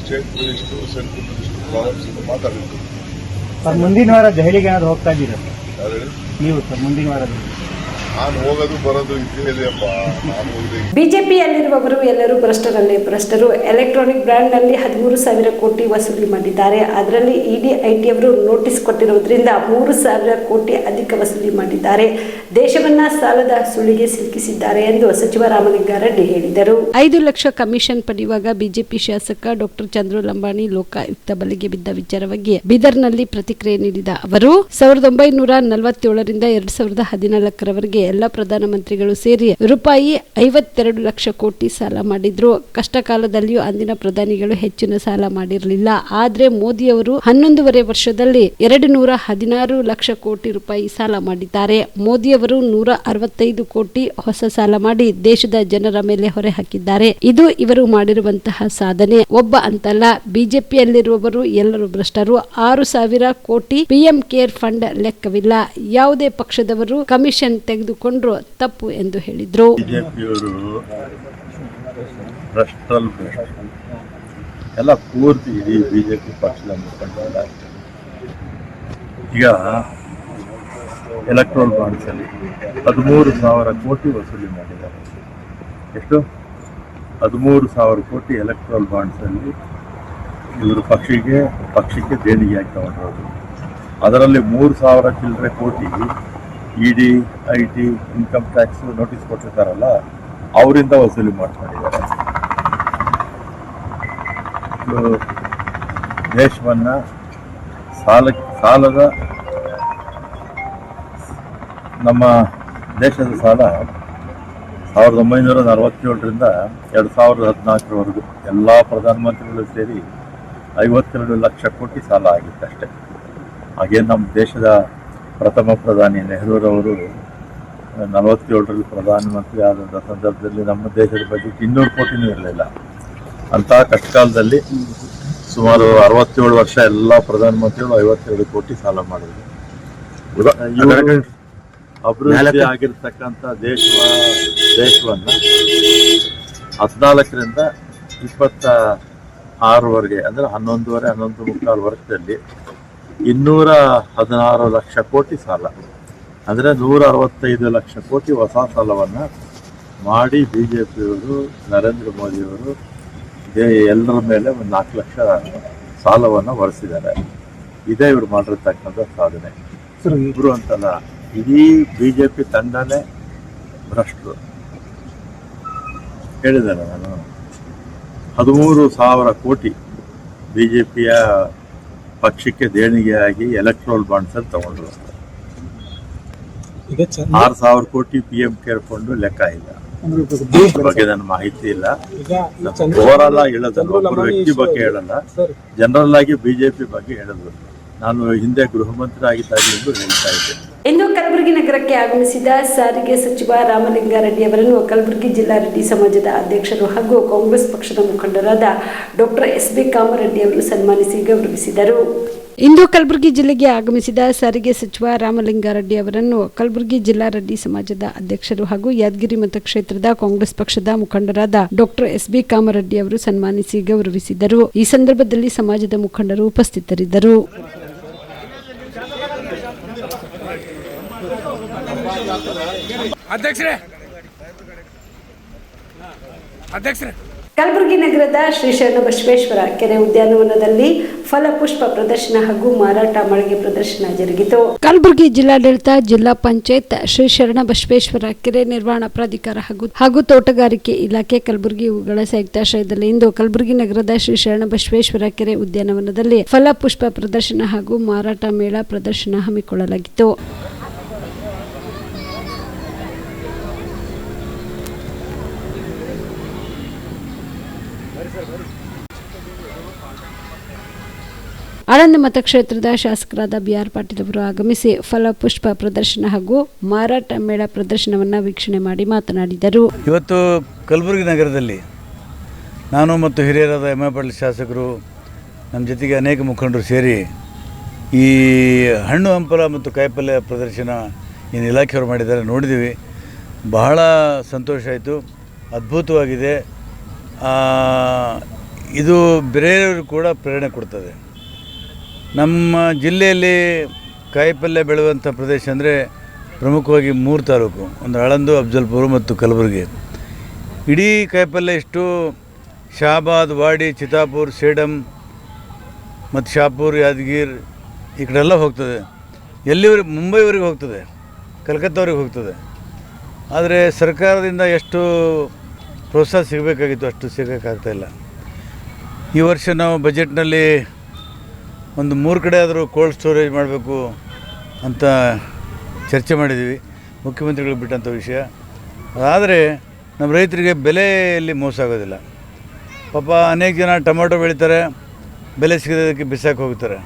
state minister, central minister problems ಅಂತ ಮಾತಾಡಿರ್ತೀವಿ. ಸರ್, ಮುಂದಿನ ವಾರ ದೆಹಲಿಗೆ ಏನಾದ್ರು ಹೋಗ್ತಾ ಇದ್ದೀರಾ ಸರ್? ಯಾರು ಹೇಳಿ? ನೀವು ಸರ್ ಮುಂದಿನ ವಾರ ನಾನು ಹೋಗೋದು ಬರೋದು ಇದೆಯಪ್ಪ. ನಾನು ಹೋಗಿದೆ. ಬಿಜೆಪಿಯಲ್ಲಿರುವವರು ಎಲ್ಲರೂ ಭ್ರಷ್ಟರಲ್ಲೇ ಭ್ರಷ್ಟರು. ಎಲೆಕ್ಟ್ರಾನಿಕ್ ಬ್ರ್ಯಾಂಡ್ನಲ್ಲಿ 13,000 ಕೋಟಿ ವಸೂಲಿ ಮಾಡಿದ್ದಾರೆ. ಅದರಲ್ಲಿ ಇಡಿ ಐಟಿ ಅವರು ನೋಟಿಸ್ ಕೊಟ್ಟಿರುವುದರಿಂದ 3,000 ಕೋಟಿ ಅಧಿಕ ವಸೂಲಿ ಮಾಡಿದ್ದಾರೆ. ದೇಶವನ್ನ ಸಾಲದ ಸುಳಿಗೆ ಸಿಲುಕಿಸಿದ್ದಾರೆ ಎಂದು ಸಚಿವ ರಾಮಲಿಂಗಾರೆಡ್ಡಿ ಹೇಳಿದರು. 5 ಲಕ್ಷ ಕಮಿಷನ್ ಪಡೆಯುವಾಗ ಬಿಜೆಪಿ ಶಾಸಕ ಡಾಕ್ಟರ್ ಚಂದ್ರು ಲಂಬಾಣಿ ಲೋಕಾಯುಕ್ತ ಬಲೆಗೆ ಬಿದ್ದ ವಿಚಾರವಾಗಿ ಬೀದರ್ನಲ್ಲಿ ಪ್ರತಿಕ್ರಿಯೆ ನೀಡಿದ ಅವರು, 1947ರಿಂದ 2014ರವರೆಗೆ ಎಲ್ಲ ಪ್ರಧಾನಮಂತ್ರಿಗಳು ಸೇರಿ ರೂಪಾಯಿ 52 ಲಕ್ಷ ಕೋಟಿ ಸಾಲ ಮಾಡಿದ್ರು. ಕಷ್ಟ ಕಾಲದಲ್ಲಿಯೂ ಅಂದಿನ ಪ್ರಧಾನಿಗಳು ಹೆಚ್ಚಿನ ಸಾಲ ಮಾಡಿರಲಿಲ್ಲ. ಆದ್ರೆ ಮೋದಿಯವರು 11.5 ವರ್ಷದಲ್ಲಿ 216 ಲಕ್ಷ ಕೋಟಿ ರೂಪಾಯಿ ಸಾಲ ಮಾಡಿದ್ದಾರೆ. ಮೋದಿಯವರು 165 ಕೋಟಿ ಹೊಸ ಸಾಲ ಮಾಡಿ ದೇಶದ ಜನರ ಮೇಲೆ ಹೊರೆ ಹಾಕಿದ್ದಾರೆ. ಇದು ಇವರು ಮಾಡಿರುವಂತಹ ಸಾಧನೆ. ಒಬ್ಬ ಅಂತಲ್ಲ, ಬಿಜೆಪಿಯಲ್ಲಿರುವವರು ಎಲ್ಲರೂ ಭ್ರಷ್ಟರು. 6,000 ಕೋಟಿ PM ಕೇರ್ ಫಂಡ್ ಲೆಕ್ಕವಿಲ್ಲ. ಯಾವುದೇ ಪಕ್ಷದವರು ಕಮಿಷನ್ ತೆಗೆದುಕೊಂಡ್ರು ತಪ್ಪು ಎಂದು ಹೇಳಿದ್ರು. ಬಿಜೆಪಿಯವರು ಭ್ರಷ್ಟಲ್ ಭ್ರಷ್ಟ ಎಲ್ಲ ಪೂರ್ತಿ ಇಡೀ ಬಿಜೆಪಿ ಪಕ್ಷದ ಮುಖಂಡರ. ಈಗ ಎಲೆಕ್ಟ್ರೋಲ್ ಬಾಂಡ್ಸಲ್ಲಿ 13,000 ಕೋಟಿ ವಸೂಲಿ ಮಾಡಿದ್ದಾರೆ. ಎಷ್ಟು? 13,000 ಕೋಟಿ ಎಲೆಕ್ಟ್ರೋಲ್ ಬಾಂಡ್ಸಲ್ಲಿ ಇವರು ಪಕ್ಷಕ್ಕೆ ದೇಣಿಗೆಯಾಗಿ ತಗೊಂಡಿರೋದು. ಅದರಲ್ಲಿ 3,000 ಚಿಲ್ಲರೆ ಕೋಟಿ ಇಡಿ ಐಟಿ ಇನ್ಕಮ್ ಟ್ಯಾಕ್ಸ್ ನೋಟಿಸ್ ಕೊಟ್ಟಿರ್ತಾರಲ್ಲ, ಅವರಿಂದ ವಸೂಲಿ ಮಾಡ್ಕೊಂಡಿದ್ದಾರೆ. ದೇಶವನ್ನು ಸಾಲದ ನಮ್ಮ ದೇಶದ ಸಾಲ 1947ರಿಂದ 2014ರವರೆಗೂ ಎಲ್ಲ ಪ್ರಧಾನಮಂತ್ರಿಗಳು ಸೇರಿ 52 ಲಕ್ಷ ಕೋಟಿ ಸಾಲ ಆಗಿತ್ತಷ್ಟೇ. ಹಾಗೆ ನಮ್ಮ ದೇಶದ ಪ್ರಥಮ ಪ್ರಧಾನಿ ನೆಹರೂರವರು 47ರಲ್ಲಿ ಪ್ರಧಾನಮಂತ್ರಿ ಆದಂಥ ಸಂದರ್ಭದಲ್ಲಿ ನಮ್ಮ ದೇಶದ ಬಜೆಟ್ 200 ಕೋಟಿನೂ ಇರಲಿಲ್ಲ. ಅಂತಹ ಕಷ್ಟಕಾಲದಲ್ಲಿ ಸುಮಾರು 67 ವರ್ಷ ಎಲ್ಲ ಪ್ರಧಾನಮಂತ್ರಿಗಳು 52 ಕೋಟಿ ಸಾಲ ಮಾಡಿದ್ರು. ಅಭಿವೃದ್ಧಿ ಆಗಿರ್ತಕ್ಕಂಥ ದೇಶವನ್ನು 14ರಿಂದ 26ವರೆಗೆ ಅಂದರೆ 11 ಮುಕ್ಕಾಲು ವರ್ಷದಲ್ಲಿ 216 ಲಕ್ಷ ಕೋಟಿ ಸಾಲ, ಅಂದರೆ 165 ಲಕ್ಷ ಕೋಟಿ ಹೊಸ ಸಾಲವನ್ನು ಮಾಡಿ BJPಯವರು, ನರೇಂದ್ರ ಮೋದಿಯವರು ಎಲ್ಲರ ಮೇಲೆ ಒಂದು 4 ಲಕ್ಷ ಸಾಲವನ್ನು ಹೊರಿಸಿದ್ದಾರೆ. ಇದೇ ಇವರು ಮಾಡಿರ್ತಕ್ಕಂಥ ಸಾಧನೆ. ಇಬ್ರು ಅಂತಲ್ಲ, ಇಡೀ BJP ತಂಡನೇ ಭ್ರಷ್ಟರು. ಹೇಳಿದ್ದೇನೆ ನಾನು, 13,000 ಕೋಟಿ BJPಯ ಪಕ್ಷಕ್ಕೆ ದೇಣಿಗೆಯಾಗಿ ಎಲೆಕ್ಟ್ರೋಲ್ ಬಾಂಡ್ಸ್ ಅಲ್ಲಿ ತಗೊಂಡ್ರು. 6,000 ಕೋಟಿ PM ಕೇರ್ ಫಂಡ್ ಲೆಕ್ಕ ಇಲ್ಲ. ಬಗ್ಗೆ ನನ್ನ ಮಾಹಿತಿ ಇಲ್ಲ. ಓವರಾಲ್ ಆಗಿ ಹೇಳೋದಲ್ಲ, ಒಬ್ಬರು ವ್ಯಕ್ತಿ ಬಗ್ಗೆ ಹೇಳಲ್ಲ, ಜನರಲ್ ಆಗಿ BJP ಬಗ್ಗೆ ಹೇಳಿದ್ರು. ನಾನು ಹಿಂದೆ ಗೃಹ ಮಂತ್ರಿ ಆಗಿದ್ದಾಗ ಹೇಳ್ತಾ ಇದ್ದೆ. ಇಂದು ಕಲಬುರಗಿ ನಗರಕ್ಕೆ ಆಗಮಿಸಿದ ಸಾರಿಗೆ ಸಚಿವ ರಾಮಲಿಂಗಾರೆಡ್ಡಿ ಅವರನ್ನು ಕಲಬುರಗಿ ಜಿಲ್ಲಾ ರೆಡ್ಡಿ ಸಮಾಜದ ಅಧ್ಯಕ್ಷರು ಹಾಗೂ ಕಾಂಗ್ರೆಸ್ ಪಕ್ಷದ ಮುಖಂಡರಾದ ಡಾಕ್ಟರ್ SB ಕಾಮರೆಡ್ಡಿ ಅವರು ಸನ್ಮಾನಿಸಿ ಗೌರವಿಸಿದರು. ಇಂದು ಕಲಬುರಗಿ ಜಿಲ್ಲೆಗೆ ಆಗಮಿಸಿದ ಸಾರಿಗೆ ಸಚಿವ ರಾಮಲಿಂಗಾರೆಡ್ಡಿ ಅವರನ್ನು ಕಲಬುರಗಿ ಜಿಲ್ಲಾ ರೆಡ್ಡಿ ಸಮಾಜದ ಅಧ್ಯಕ್ಷರು ಹಾಗೂ ಯಾದಗಿರಿ ಮತಕ್ಷೇತ್ರದ ಕಾಂಗ್ರೆಸ್ ಪಕ್ಷದ ಮುಖಂಡರಾದ ಡಾಕ್ಟರ್ SB ಕಾಮರೆಡ್ಡಿ ಅವರು ಸನ್ಮಾನಿಸಿ ಗೌರವಿಸಿದರು. ಈ ಸಂದರ್ಭದಲ್ಲಿ ಸಮಾಜದ ಮುಖಂಡರು ಉಪಸ್ಥಿತರಿದ್ದರು. ಕಲಬುರಗಿ ನಗರದ ಶ್ರೀ ಶರಣಬಸವೇಶ್ವರ ಕೆರೆ ಉದ್ಯಾನವನದಲ್ಲಿ ಫಲಪುಷ್ಪ ಪ್ರದರ್ಶನ ಹಾಗೂ ಮಾರಾಟ ಮಳಿಗೆ ಪ್ರದರ್ಶನ ಜರುಗಿತು. ಕಲಬುರಗಿ ಜಿಲ್ಲಾಡಳಿತ, ಜಿಲ್ಲಾ ಪಂಚಾಯತ್, ಶ್ರೀ ಶರಣಬಸವೇಶ್ವರ ಕೆರೆ ನಿರ್ವಹಣಾ ಪ್ರಾಧಿಕಾರ ಹಾಗೂ ತೋಟಗಾರಿಕೆ ಇಲಾಖೆ ಕಲಬುರಗಿ ಇವುಗಳ ಸಂಯುಕ್ತಾಶ್ರಯದಲ್ಲಿ ಇಂದು ಕಲಬುರಗಿ ನಗರದ ಶ್ರೀ ಶರಣಬಸವೇಶ್ವರ ಕೆರೆ ಉದ್ಯಾನವನದಲ್ಲಿ ಫಲಪುಷ್ಪ ಪ್ರದರ್ಶನ ಹಾಗೂ ಮಾರಾಟ ಮೇಳ ಪ್ರದರ್ಶನ ಹಮ್ಮಿಕೊಳ್ಳಲಾಗಿತ್ತು. ಆಳಂದ ಮತಕ್ಷೇತ್ರದ ಶಾಸಕರಾದ BR ಪಾಟೀಲ್ ಅವರು ಆಗಮಿಸಿ ಫಲಪುಷ್ಪ ಪ್ರದರ್ಶನ ಹಾಗೂ ಮಾರಾಟ ಮೇಳ ಪ್ರದರ್ಶನವನ್ನು ವೀಕ್ಷಣೆ ಮಾಡಿ ಮಾತನಾಡಿದರು. ಇವತ್ತು ಕಲಬುರಗಿ ನಗರದಲ್ಲಿ ನಾನು ಮತ್ತು ಹಿರಿಯರಾದ MR ಪಾಟೀಲ್ ಶಾಸಕರು, ನಮ್ಮ ಜೊತೆಗೆ ಅನೇಕ ಮುಖಂಡರು ಸೇರಿ ಈ ಹಣ್ಣು ಹಂಪಲ ಮತ್ತು ಕಾಯಿಪಲ್ಯ ಪ್ರದರ್ಶನ ಏನು ಇಲಾಖೆಯವರು ಮಾಡಿದ್ದಾರೆ ನೋಡಿದ್ದೀವಿ. ಬಹಳ ಸಂತೋಷ ಆಯಿತು, ಅದ್ಭುತವಾಗಿದೆ. ಇದು ಬೇರೆಯವರು ಕೂಡ ಪ್ರೇರಣೆ ಕೊಡ್ತದೆ. ನಮ್ಮ ಜಿಲ್ಲೆಯಲ್ಲಿ ಕಾಯಿಪಲ್ಯ ಬೆಳೆಯುವಂಥ ಪ್ರದೇಶ ಅಂದರೆ ಪ್ರಮುಖವಾಗಿ 3 ತಾಲೂಕು, ಒಂದು ಆಳಂದ, ಅಫಜಲ್ಪುರ ಮತ್ತು ಕಲಬುರಗಿ. ಇಡೀ ಕಾಯಿಪಲ್ಯ ಇಷ್ಟು ಶಹಾಬಾದ್, ವಾಡಿ, ಚಿತ್ತಾಪುರ್, ಸೇಡಂ ಮತ್ತು ಶಾಪುರ್, ಯಾದಗಿರಿ ಈ ಕಡೆ ಎಲ್ಲ ಹೋಗ್ತದೆ. ಎಲ್ಲಿವರೆಗೆ ಮುಂಬೈವರೆಗೆ ಹೋಗ್ತದೆ, ಕಲ್ಕತ್ತಾವರೆಗೆ ಹೋಗ್ತದೆ. ಆದರೆ ಸರ್ಕಾರದಿಂದ ಎಷ್ಟು ಪ್ರೋತ್ಸಾಹ ಸಿಗಬೇಕಾಗಿತ್ತು ಅಷ್ಟು ಸಿಗೋಕ್ಕಾಗ್ತಾಯಿಲ್ಲ. ಈ ವರ್ಷ ನಾವು ಬಜೆಟ್ನಲ್ಲಿ ಒಂದು 3 ಕಡೆ ಆದರೂ ಕೋಲ್ಡ್ ಸ್ಟೋರೇಜ್ ಮಾಡಬೇಕು ಅಂತ ಚರ್ಚೆ ಮಾಡಿದ್ದೀವಿ, ಮುಖ್ಯಮಂತ್ರಿಗಳಿಗೆ ಬಿಟ್ಟಂಥ ವಿಷಯ. ಆದರೆ ನಮ್ಮ ರೈತರಿಗೆ ಬೆಲೆಯಲ್ಲಿ ಮೋಸ ಆಗೋದಿಲ್ಲ. ಪಾಪ ಅನೇಕ ಜನ ಟೊಮೆಟೊ ಬೆಳೀತಾರೆ, ಬೆಲೆ ಸಿಗೋದಕ್ಕೆ ಬಿಸಾಕಿ ಹೋಗ್ತಾರೆ.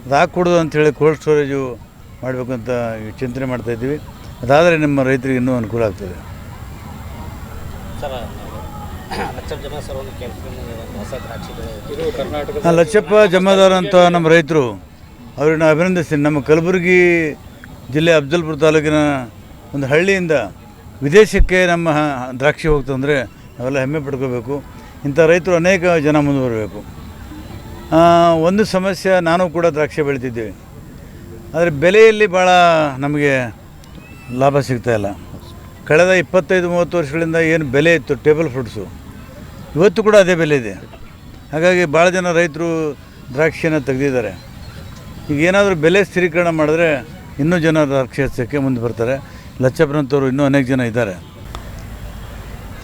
ಅದು ಹಾಕ್ಕೊಡೋದು ಅಂಥೇಳಿ ಕೋಲ್ಡ್ ಸ್ಟೋರೇಜು ಮಾಡಬೇಕು ಅಂತ ಚಿಂತನೆ ಮಾಡ್ತಾಯಿದ್ದೀವಿ. ಅದಾದರೆ ನಮ್ಮ ರೈತರಿಗೆ ಇನ್ನೂ ಅನುಕೂಲ ಆಗ್ತದೆ. ಲಚ್ಚಪ್ಪ ಜಮಾದಾರ್ ಅಂತ ನಮ್ಮ ರೈತರು, ಅವ್ರನ್ನ ಅಭಿನಂದಿಸ್ತೀನಿ. ನಮ್ಮ ಕಲಬುರಗಿ ಜಿಲ್ಲೆ ಅಫಜಲ್ಪುರ ತಾಲೂಕಿನ ಒಂದು ಹಳ್ಳಿಯಿಂದ ವಿದೇಶಕ್ಕೆ ನಮ್ಮ ದ್ರಾಕ್ಷಿ ಹೋಗ್ತಂದರೆ ನಾವೆಲ್ಲ ಹೆಮ್ಮೆ ಪಡ್ಕೋಬೇಕು. ಇಂಥ ರೈತರು ಅನೇಕ ಜನ ಮುಂದೆ ಬರಬೇಕು. ಒಂದು ಸಮಸ್ಯೆ, ನಾನು ಕೂಡ ದ್ರಾಕ್ಷಿ ಬೆಳೀತಿದ್ದೀವಿ, ಆದರೆ ಬೆಲೆಯಲ್ಲಿ ಭಾಳ ನಮಗೆ ಲಾಭ ಸಿಗ್ತಾಯಿಲ್ಲ. ಕಳೆದ 25-30 ವರ್ಷಗಳಿಂದ ಏನು ಬೆಲೆ ಇತ್ತು ಟೇಬಲ್ ಫ್ರೂಟ್ಸು, ಇವತ್ತು ಕೂಡ ಅದೇ ಬೆಲೆ ಇದೆ. ಹಾಗಾಗಿ ಭಾಳ ಜನ ರೈತರು ದ್ರಾಕ್ಷಿಯನ್ನು ತೆಗೆದಿದ್ದಾರೆ. ಈಗ ಏನಾದರೂ ಬೆಲೆ ಸ್ಥಿರೀಕರಣ ಮಾಡಿದ್ರೆ ಇನ್ನೂ ಜನ ದ್ರಾಕ್ಷಿ ಹಚ್ಚೋಕ್ಕೆ ಮುಂದೆ ಬರ್ತಾರೆ. ಲಚ್ಚಪ್ಪನಂತವರು ಇನ್ನೂ ಅನೇಕ ಜನ ಇದ್ದಾರೆ.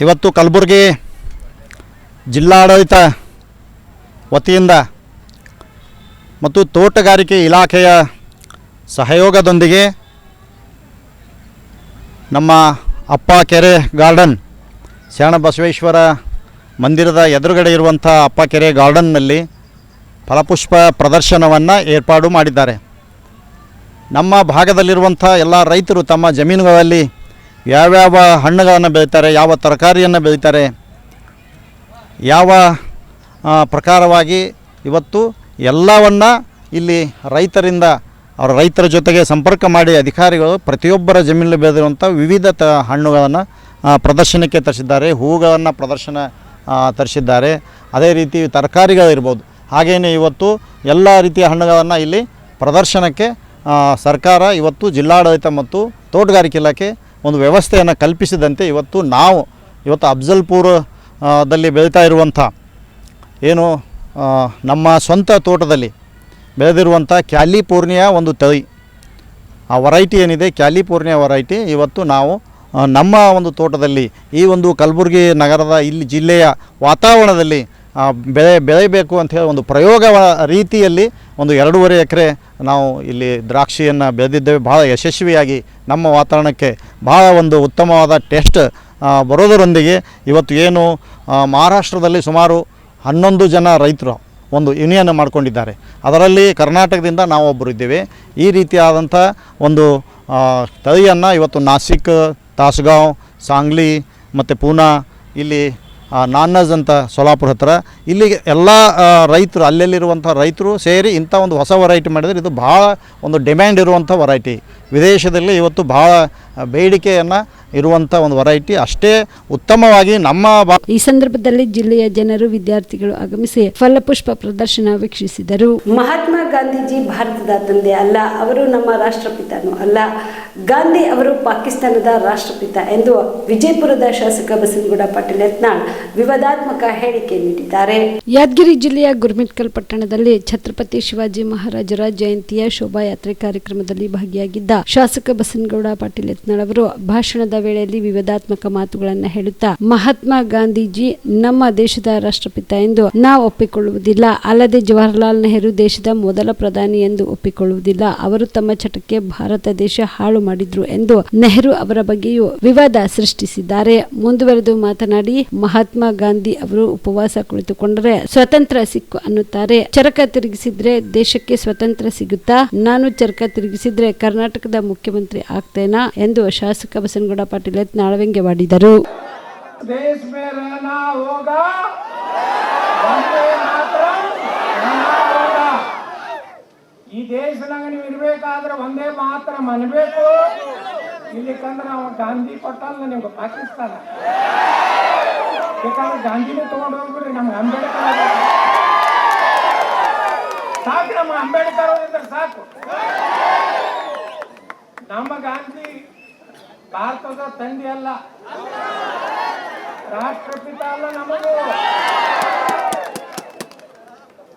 ಇವತ್ತು ಕಲಬುರಗಿ ಜಿಲ್ಲಾಡಳಿತ ವತಿಯಿಂದ ಮತ್ತು ತೋಟಗಾರಿಕೆ ಇಲಾಖೆಯ ಸಹಯೋಗದೊಂದಿಗೆ ನಮ್ಮ ಅಪ್ಪ ಕೆರೆ ಗಾರ್ಡನ್, ಶರಣಬಸವೇಶ್ವರ ಮಂದಿರದ ಎದುರುಗಡೆ ಇರುವಂಥ ಅಪ್ಪ ಕೆರೆ ಗಾರ್ಡನ್ನಲ್ಲಿ ಫಲಪುಷ್ಪ ಪ್ರದರ್ಶನವನ್ನು ಏರ್ಪಾಡು ಮಾಡಿದ್ದಾರೆ. ನಮ್ಮ ಭಾಗದಲ್ಲಿರುವಂಥ ಎಲ್ಲ ರೈತರು ತಮ್ಮ ಜಮೀನುಗಳಲ್ಲಿ ಯಾವ್ಯಾವ ಹಣ್ಣುಗಳನ್ನು ಬೆಳೀತಾರೆ, ಯಾವ ತರಕಾರಿಯನ್ನು ಬೆಳೀತಾರೆ, ಯಾವ ಪ್ರಕಾರವಾಗಿ ಇವತ್ತು ಎಲ್ಲವನ್ನು ಇಲ್ಲಿ ರೈತರಿಂದ ರೈತರ ಜೊತೆಗೆ ಸಂಪರ್ಕ ಮಾಡಿ ಅಧಿಕಾರಿಗಳು ಪ್ರತಿಯೊಬ್ಬರ ಜಮೀನಲ್ಲಿ ಬೆಳೆದಿರುವಂಥ ವಿವಿಧ ಹಣ್ಣುಗಳನ್ನು ಪ್ರದರ್ಶನಕ್ಕೆ ತರಿಸಿದ್ದಾರೆ, ಹೂಗಳನ್ನು ಪ್ರದರ್ಶನ ತರಿಸಿದ್ದಾರೆ. ಅದೇ ರೀತಿ ತರಕಾರಿಗಳಿರ್ಬೋದು. ಹಾಗೆಯೇ ಇವತ್ತು ಎಲ್ಲ ರೀತಿಯ ಹಣ್ಣುಗಳನ್ನು ಇಲ್ಲಿ ಪ್ರದರ್ಶನಕ್ಕೆ ಸರ್ಕಾರ ಇವತ್ತು ಜಿಲ್ಲಾಡಳಿತ ಮತ್ತು ತೋಟಗಾರಿಕೆ ಇಲಾಖೆ ಒಂದು ವ್ಯವಸ್ಥೆಯನ್ನು ಕಲ್ಪಿಸಿದಂತೆ ಇವತ್ತು ಅಫ್ಜಲ್ಪುರದಲ್ಲಿ ಬೆಳೀತಾ ಇರುವಂಥ ಏನು ನಮ್ಮ ಸ್ವಂತ ತೋಟದಲ್ಲಿ ಬೆಳೆದಿರುವಂಥ ಕ್ಯಾಲಿಫೋರ್ನಿಯಾ ಒಂದು ತಳಿ, ಆ ವೆರೈಟಿ ಏನಿದೆ ಕ್ಯಾಲಿಫೋರ್ನಿಯಾ ವೆರೈಟಿ ಇವತ್ತು ನಾವು ನಮ್ಮ ಒಂದು ತೋಟದಲ್ಲಿ ಈ ಒಂದು ಕಲಬುರಗಿ ನಗರದ ಇಲ್ಲಿ ಜಿಲ್ಲೆಯ ವಾತಾವರಣದಲ್ಲಿ ಬೆಳೆಯಬೇಕು ಅಂತ ಹೇಳಿ ಒಂದು ಪ್ರಯೋಗ ರೀತಿಯಲ್ಲಿ ಒಂದು 2.5 ಎಕರೆ ನಾವು ಇಲ್ಲಿ ದ್ರಾಕ್ಷಿಯನ್ನು ಬೆಳೆದಿದ್ದೇವೆ. ಭಾಳ ಯಶಸ್ವಿಯಾಗಿ ನಮ್ಮ ವಾತಾವರಣಕ್ಕೆ ಭಾಳ ಒಂದು ಉತ್ತಮವಾದ ಟೇಸ್ಟ್ ಬರೋದರೊಂದಿಗೆ ಇವತ್ತು ಏನು ಮಹಾರಾಷ್ಟ್ರದಲ್ಲಿ ಸುಮಾರು 11 ಜನ ರೈತರು ಒಂದು ಯೂನಿಯನ್ ಮಾಡ್ಕೊಂಡಿದ್ದಾರೆ. ಅದರಲ್ಲಿ ಕರ್ನಾಟಕದಿಂದ ನಾವೊಬ್ಬರು ಇದ್ದೇವೆ. ಈ ರೀತಿಯಾದಂಥ ಒಂದು ತಳಿಯನ್ನು ಇವತ್ತು ನಾಸಿಕ್, ತಾಸಗಾಂವ್, ಸಾಂಗ್ಲಿ ಮತ್ತು ಪೂನಾ, ಇಲ್ಲಿ ನಾನ್ನಜ್ ಅಂತ ಸೋಲಾಪುರ ಹತ್ರ, ಇಲ್ಲಿಗೆ ಎಲ್ಲ ರೈತರು ಅಲ್ಲೆಲ್ಲಿರುವಂಥ ರೈತರು ಸೇರಿ ಇಂಥ ಒಂದು ಹೊಸ ವೆರೈಟಿ ಮಾಡಿದರೆ ಇದು ಭಾಳ ಒಂದು ಡಿಮ್ಯಾಂಡ್ ಇರುವಂಥ ವೆರೈಟಿ. ವಿದೇಶದಲ್ಲಿ ಇವತ್ತು ಭಾಳ ಬೇಡಿಕೆಯನ್ನು ಇರುವಂಥ ಒಂದು ವೆರೈಟಿ. ಅಷ್ಟೇ ಉತ್ತಮವಾಗಿ ನಮ್ಮ ಈ ಸಂದರ್ಭದಲ್ಲಿ ಜಿಲ್ಲೆಯ ಜನರು, ವಿದ್ಯಾರ್ಥಿಗಳು ಆಗಮಿಸಿ ಫಲಪುಷ್ಪ ಪ್ರದರ್ಶನ ವೀಕ್ಷಿಸಿದರು. ಮಹಾತ್ಮ ಗಾಂಧೀಜಿ ಭಾರತದ ತಂದೆ ಅಲ್ಲ, ಅವರು ನಮ್ಮ ರಾಷ್ಟ್ರಪಿತನೂ ಅಲ್ಲ. ಗಾಂಧಿ ಅವರು ಪಾಕಿಸ್ತಾನದ ರಾಷ್ಟ್ರಪಿತ ಎಂದು ವಿಜಯಪುರದ ಶಾಸಕ ಬಸನಗೌಡ ಪಾಟೀಲ್ ಯತ್ನಾಳ್ ವಿವಾದಾತ್ಮಕ ಹೇಳಿಕೆ ನೀಡಿದ್ದಾರೆ. ಯಾದಗಿರಿ ಜಿಲ್ಲೆಯ ಗುರ್ಮಿಟ್ಕಲ್ ಪಟ್ಟಣದಲ್ಲಿ ಛತ್ರಪತಿ ಶಿವಾಜಿ ಮಹಾರಾಜರ ಜಯಂತಿಯ ಶೋಭಾಯಾತ್ರೆ ಕಾರ್ಯಕ್ರಮದಲ್ಲಿ ಭಾಗಿಯಾಗಿದ್ದ ಶಾಸಕ ಬಸನಗೌಡ ಪಾಟೀಲ್ ಯತ್ನಾಳ್ ಅವರು ಭಾಷಣದ ವೇಳೆಯಲ್ಲಿ ವಿವಾದಾತ್ಮಕ ಮಾತುಗಳನ್ನು ಹೇಳುತ್ತಾ ಮಹಾತ್ಮ ಗಾಂಧೀಜಿ ನಮ್ಮ ದೇಶದ ರಾಷ್ಟ್ರಪಿತ ಎಂದು ನಾವು ಒಪ್ಪಿಕೊಳ್ಳುವುದಿಲ್ಲ, ಅಲ್ಲದೆ ಜವಾಹರಲಾಲ್ ನೆಹರು ದೇಶದ ಮೊದಲ ಪ್ರಧಾನಿ ಎಂದು ಒಪ್ಪಿಕೊಳ್ಳುವುದಿಲ್ಲ. ಅವರು ತಮ್ಮ ಚಟಕ್ಕೆ ಭಾರತ ದೇಶ ಹಾಳು ಮಾಡಿದ್ರು ಎಂದು ನೆಹರು ಅವರ ಬಗ್ಗೆಯೂ ವಿವಾದ ಸೃಷ್ಟಿಸಿದ್ದಾರೆ. ಮುಂದುವರೆದು ಮಾತನಾಡಿ, ಮಹಾತ್ಮ ಗಾಂಧಿ ಅವರು ಉಪವಾಸ ಕುಳಿತುಕೊಂಡರೆ ಸ್ವತಂತ್ರ ಸಿಕ್ಕು ಅನ್ನುತ್ತಾರೆ. ಚರಕ ತಿರುಗಿಸಿದ್ರೆ ದೇಶಕ್ಕೆ ಸ್ವತಂತ್ರ ಸಿಗುತ್ತಾ? ನಾನು ಚರಕ ತಿರುಗಿಸಿದ್ರೆ ಕರ್ನಾಟಕದ ಮುಖ್ಯಮಂತ್ರಿ ಆಗ್ತೇನಾ ಎಂದು ಶಾಸಕ ಬಸನಗೌಡ ಪಾಟೀಲ್ ಯತ್ನಾಳ್ ವ್ಯಂಗ್ಯವಾಡಿದರು. ದೇಶ ಮೇ ರಹನಾ ಹೋಗಾ, ವಂದೇ ಮಾತರಂ ಹೋಗಾ. ಈ ದೇಶನಾಗ ನೀವು ಇರಬೇಕಾದ್ರೆ ಒಂದೇ ಮಾತರಂ ಅನ್ಬೇಕು. ಇಲ್ಲಿಕಂದ್ರೆ ನಾವು ಗಾಂಧಿ ಕೊಟ್ಟಲ್ಲ ನಿಮ್ಗೆ ಪಾಕಿಸ್ತಾನ. ಬೇಕಾದ್ರೆ ಗಾಂಧಿನೇ ತಗೊಂಡು ಹೋಗ್ಬಿಡ್ರಿ, ನಮ್ಗೆ ಅಂಬೇಡ್ಕರ್ ಸಾಕು. ನಮ್ಮ ಅಂಬೇಡ್ಕರ್ ಅವರಿದ್ರೆ ಸಾಕು. ನಮ್ಮ ಗಾಂಧಿ ಭಾರತದ ತಂದೆ ಅಲ್ಲ, ರಾಷ್ಟ್ರಪಿತ ಅಲ್ಲ. ನಮಗೂ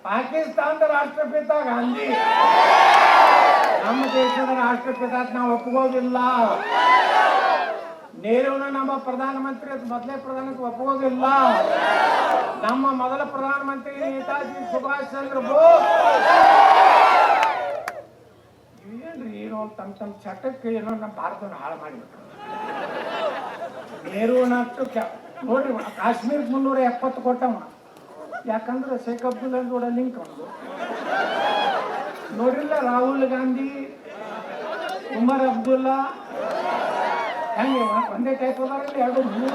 ಪಾಕಿಸ್ತಾನದ ರಾಷ್ಟ್ರಪಿತ ಗಾಂಧಿ. ನಮ್ಮ ದೇಶದ ರಾಷ್ಟ್ರಪಿತ ನಾವು ಒಪ್ಪುವುದಿಲ್ಲ. ನೆಹರೂನ ನಮ್ಮ ಪ್ರಧಾನಮಂತ್ರಿ ಮೊದಲೇ ಪ್ರಧಾನಕ್ಕೆ ಒಪ್ಪುವುದಿಲ್ಲ. ನಮ್ಮ ಮೊದಲ ಪ್ರಧಾನಮಂತ್ರಿ ನೇತಾಜಿ ಸುಭಾಷ್ ಚಂದ್ರ ಬೋಸ್. ಏನ್ರಿ ಏನೋ ತಮ್ಮ ಚಟಕ್ಕೆ ಏನೋ ನಮ್ಮ ಭಾರತವನ್ನು ಹಾಳು ಮಾಡಿಬಿಟ್ರು. ನೆಹರೂನಷ್ಟು ನೋಡ್ರಿ, ಕಾಶ್ಮೀರಕ್ಕೆ 370 ಕೊಟ್ಟವ. ಯಾಕಂದ್ರೆ ಶೇಖ್ ಅಬ್ದುಲ್ಲಾ ಕೂಡ ಲಿಂಕ್ ಒಂದು ನೋಡಿಲ್ಲ. ರಾಹುಲ್ ಗಾಂಧಿ, ಉಮರ್ ಅಬ್ದುಲ್ಲಾ ಹೆಂಗೆ ಒಂದೇ ಟೈಪ್ ಅದಾರಲ್ಲಿ 2 3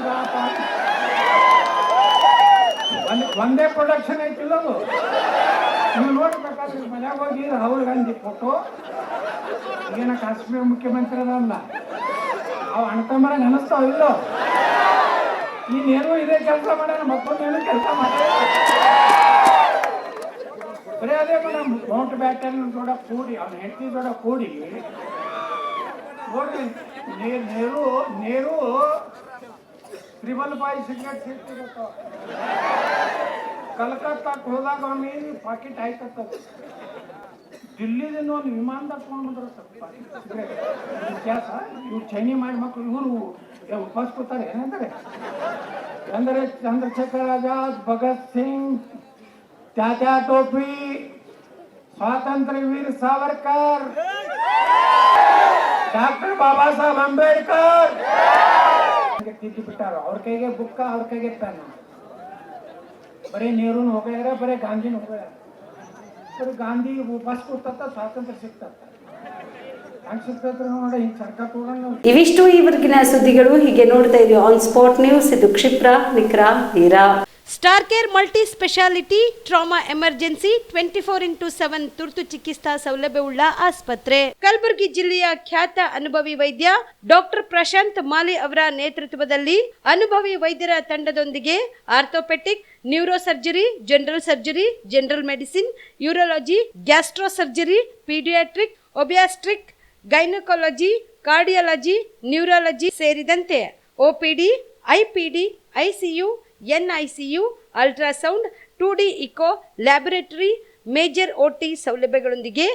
ಒಂದೇ ಪ್ರೊಡಕ್ಷನ್ ಐತಿಲ್ಲ ಅದು. ನೀವು ನೋಡ್ಬೇಕಾದ್ರೆ ಮನ್ಯಾಗ ಹೋಗಿ ರಾಹುಲ್ ಗಾಂಧಿ ಫೋಟೋ, ಏನ ಕಾಶ್ಮೀರ ಮುಖ್ಯಮಂತ್ರಿ ಅಲ್ಲ, ಅವು ಅಣ್ತಮ್ಮರ ನೆನೆಸ್ತಾವ ಇಲ್ಲೋ. ಈ ನೆಹರು ಇದೇ ಕೆಲಸ ಮಾಡ್ಯಾರ, ಮತ್ತೊಂದೇನು ಕೆಲಸ ಮಾಡ್ಯಾರ. ಬರೀ ಅದೇ ಮೇಡಮ್ ಮೌಂಟ್ ಬ್ಯಾಟನ್ ದೊಡ್ಡ ಕೂಡಿ, ಅವ್ನ ಹೆಂಡತಿ ದೊಡ್ಡ ಕೂಡಿ ನೋಡ್ರಿ. ನೆಹರು 555 ಸಿಗರೇಟ್ ಸಿಗ್ತಿರತ್ತ. ಕಲ್ಕತ್ತಾಕ್ಕೆ ಹೋದಾಗ ಅವನಿಗೆ ಪಾಕೆಟ್ ಆಯ್ತತ್ತ. ದಿಲ್ಲಿದಿಂದ ಒಂದು ವಿಮಾನದಾಗ ತೊಗೊಂಡು ಬಂದ್ರೆ ಕೆಲಸ. ಇವ್ರು ಚೈನಿ ಮಾಡಿ ಮಕ್ಕಳು ಇವರು ಉಪವಾಸ ಕೂತಾರೆ ಏನಂತಾರೆ ಅಂದರೆ ಚಂದ್ರಶೇಖರ್ ಆಜಾದ್, ಭಗತ್ ಸಿಂಗ್, ತ್ಯಾತ್ಯಾ ಟೋಪಿ, ಸ್ವಾತಂತ್ರ್ಯ ವೀರ ಸಾವರ್ಕರ್, ಡಾಕ್ಟರ್ ಬಾಬಾ ಸಾಹೇಬ್ ಅಂಬೇಡ್ಕರ್ ತಿದ್ದು ಬಿಟ್ಟಾರ. ಅವ್ರ ಕೈಗೆ ಬುಕ್ಕ, ಅವ್ರ ಕೈಗೆ ಪೆನ್. ಬರೀ ನೆಹರೂನು ಹೋಗ್ಯಾರ, ಬರೀ ಗಾಂಧಿನೂ ಹೋಗ್ಯಾರ. ಬರೀ ಗಾಂಧಿ ಬಸ್ ಕೊಡ್ತತ್ತ, ಸ್ವಾತಂತ್ರ್ಯ ಸಿಗ್ತತ್ತ. ಹಂಗೆ ಸಿಗ್ತತ್ರ ನೋಡಿ, ಹಿಂಗೆ ಸರ್ಕಾರ ತಗೊಂಡು. ಇವಿಷ್ಟು ಈವರೆಗಿನ ಸುದ್ದಿಗಳು. ಹೀಗೆ ನೋಡ್ತಾ ಇದೀವಿ ಆನ್ ಸ್ಪಾಟ್ ನ್ಯೂಸ್. ಇದು ಕ್ಷಿಪ್ರ, ನಿಖರ, ನೇರ. Star care multi speciality trauma emergency 24x7 ತುರ್ತು ಚಿಕಿತ್ಸಾ ಸೌಲಭ್ಯವುಳ್ಳ ಆಸ್ಪತ್ರೆ. ಕಲಬುರಗಿ ಜಿಲ್ಲೆಯ ಖ್ಯಾತ ಅನುಭವಿ ವೈದ್ಯ ಡಾಕ್ಟರ್ ಪ್ರಶಾಂತ್ ಮಾಲಿ ಅವರ ನೇತೃತ್ವದಲ್ಲಿ ಅನುಭವಿ ವೈದ್ಯರ ತಂಡದೊಂದಿಗೆ orthopaedic, neuro surgery, general surgery, general medicine, urology, gastro surgery, paediatric, obstetric, gynaecology, cardiology, neurology ಸೇರಿದಂತೆ OPD, IPD, ICU, NICU, ultrasound, 2D echo, laboratory, major OT ಸೌಲಭ್ಯಗಳೊಂದಿಗೆ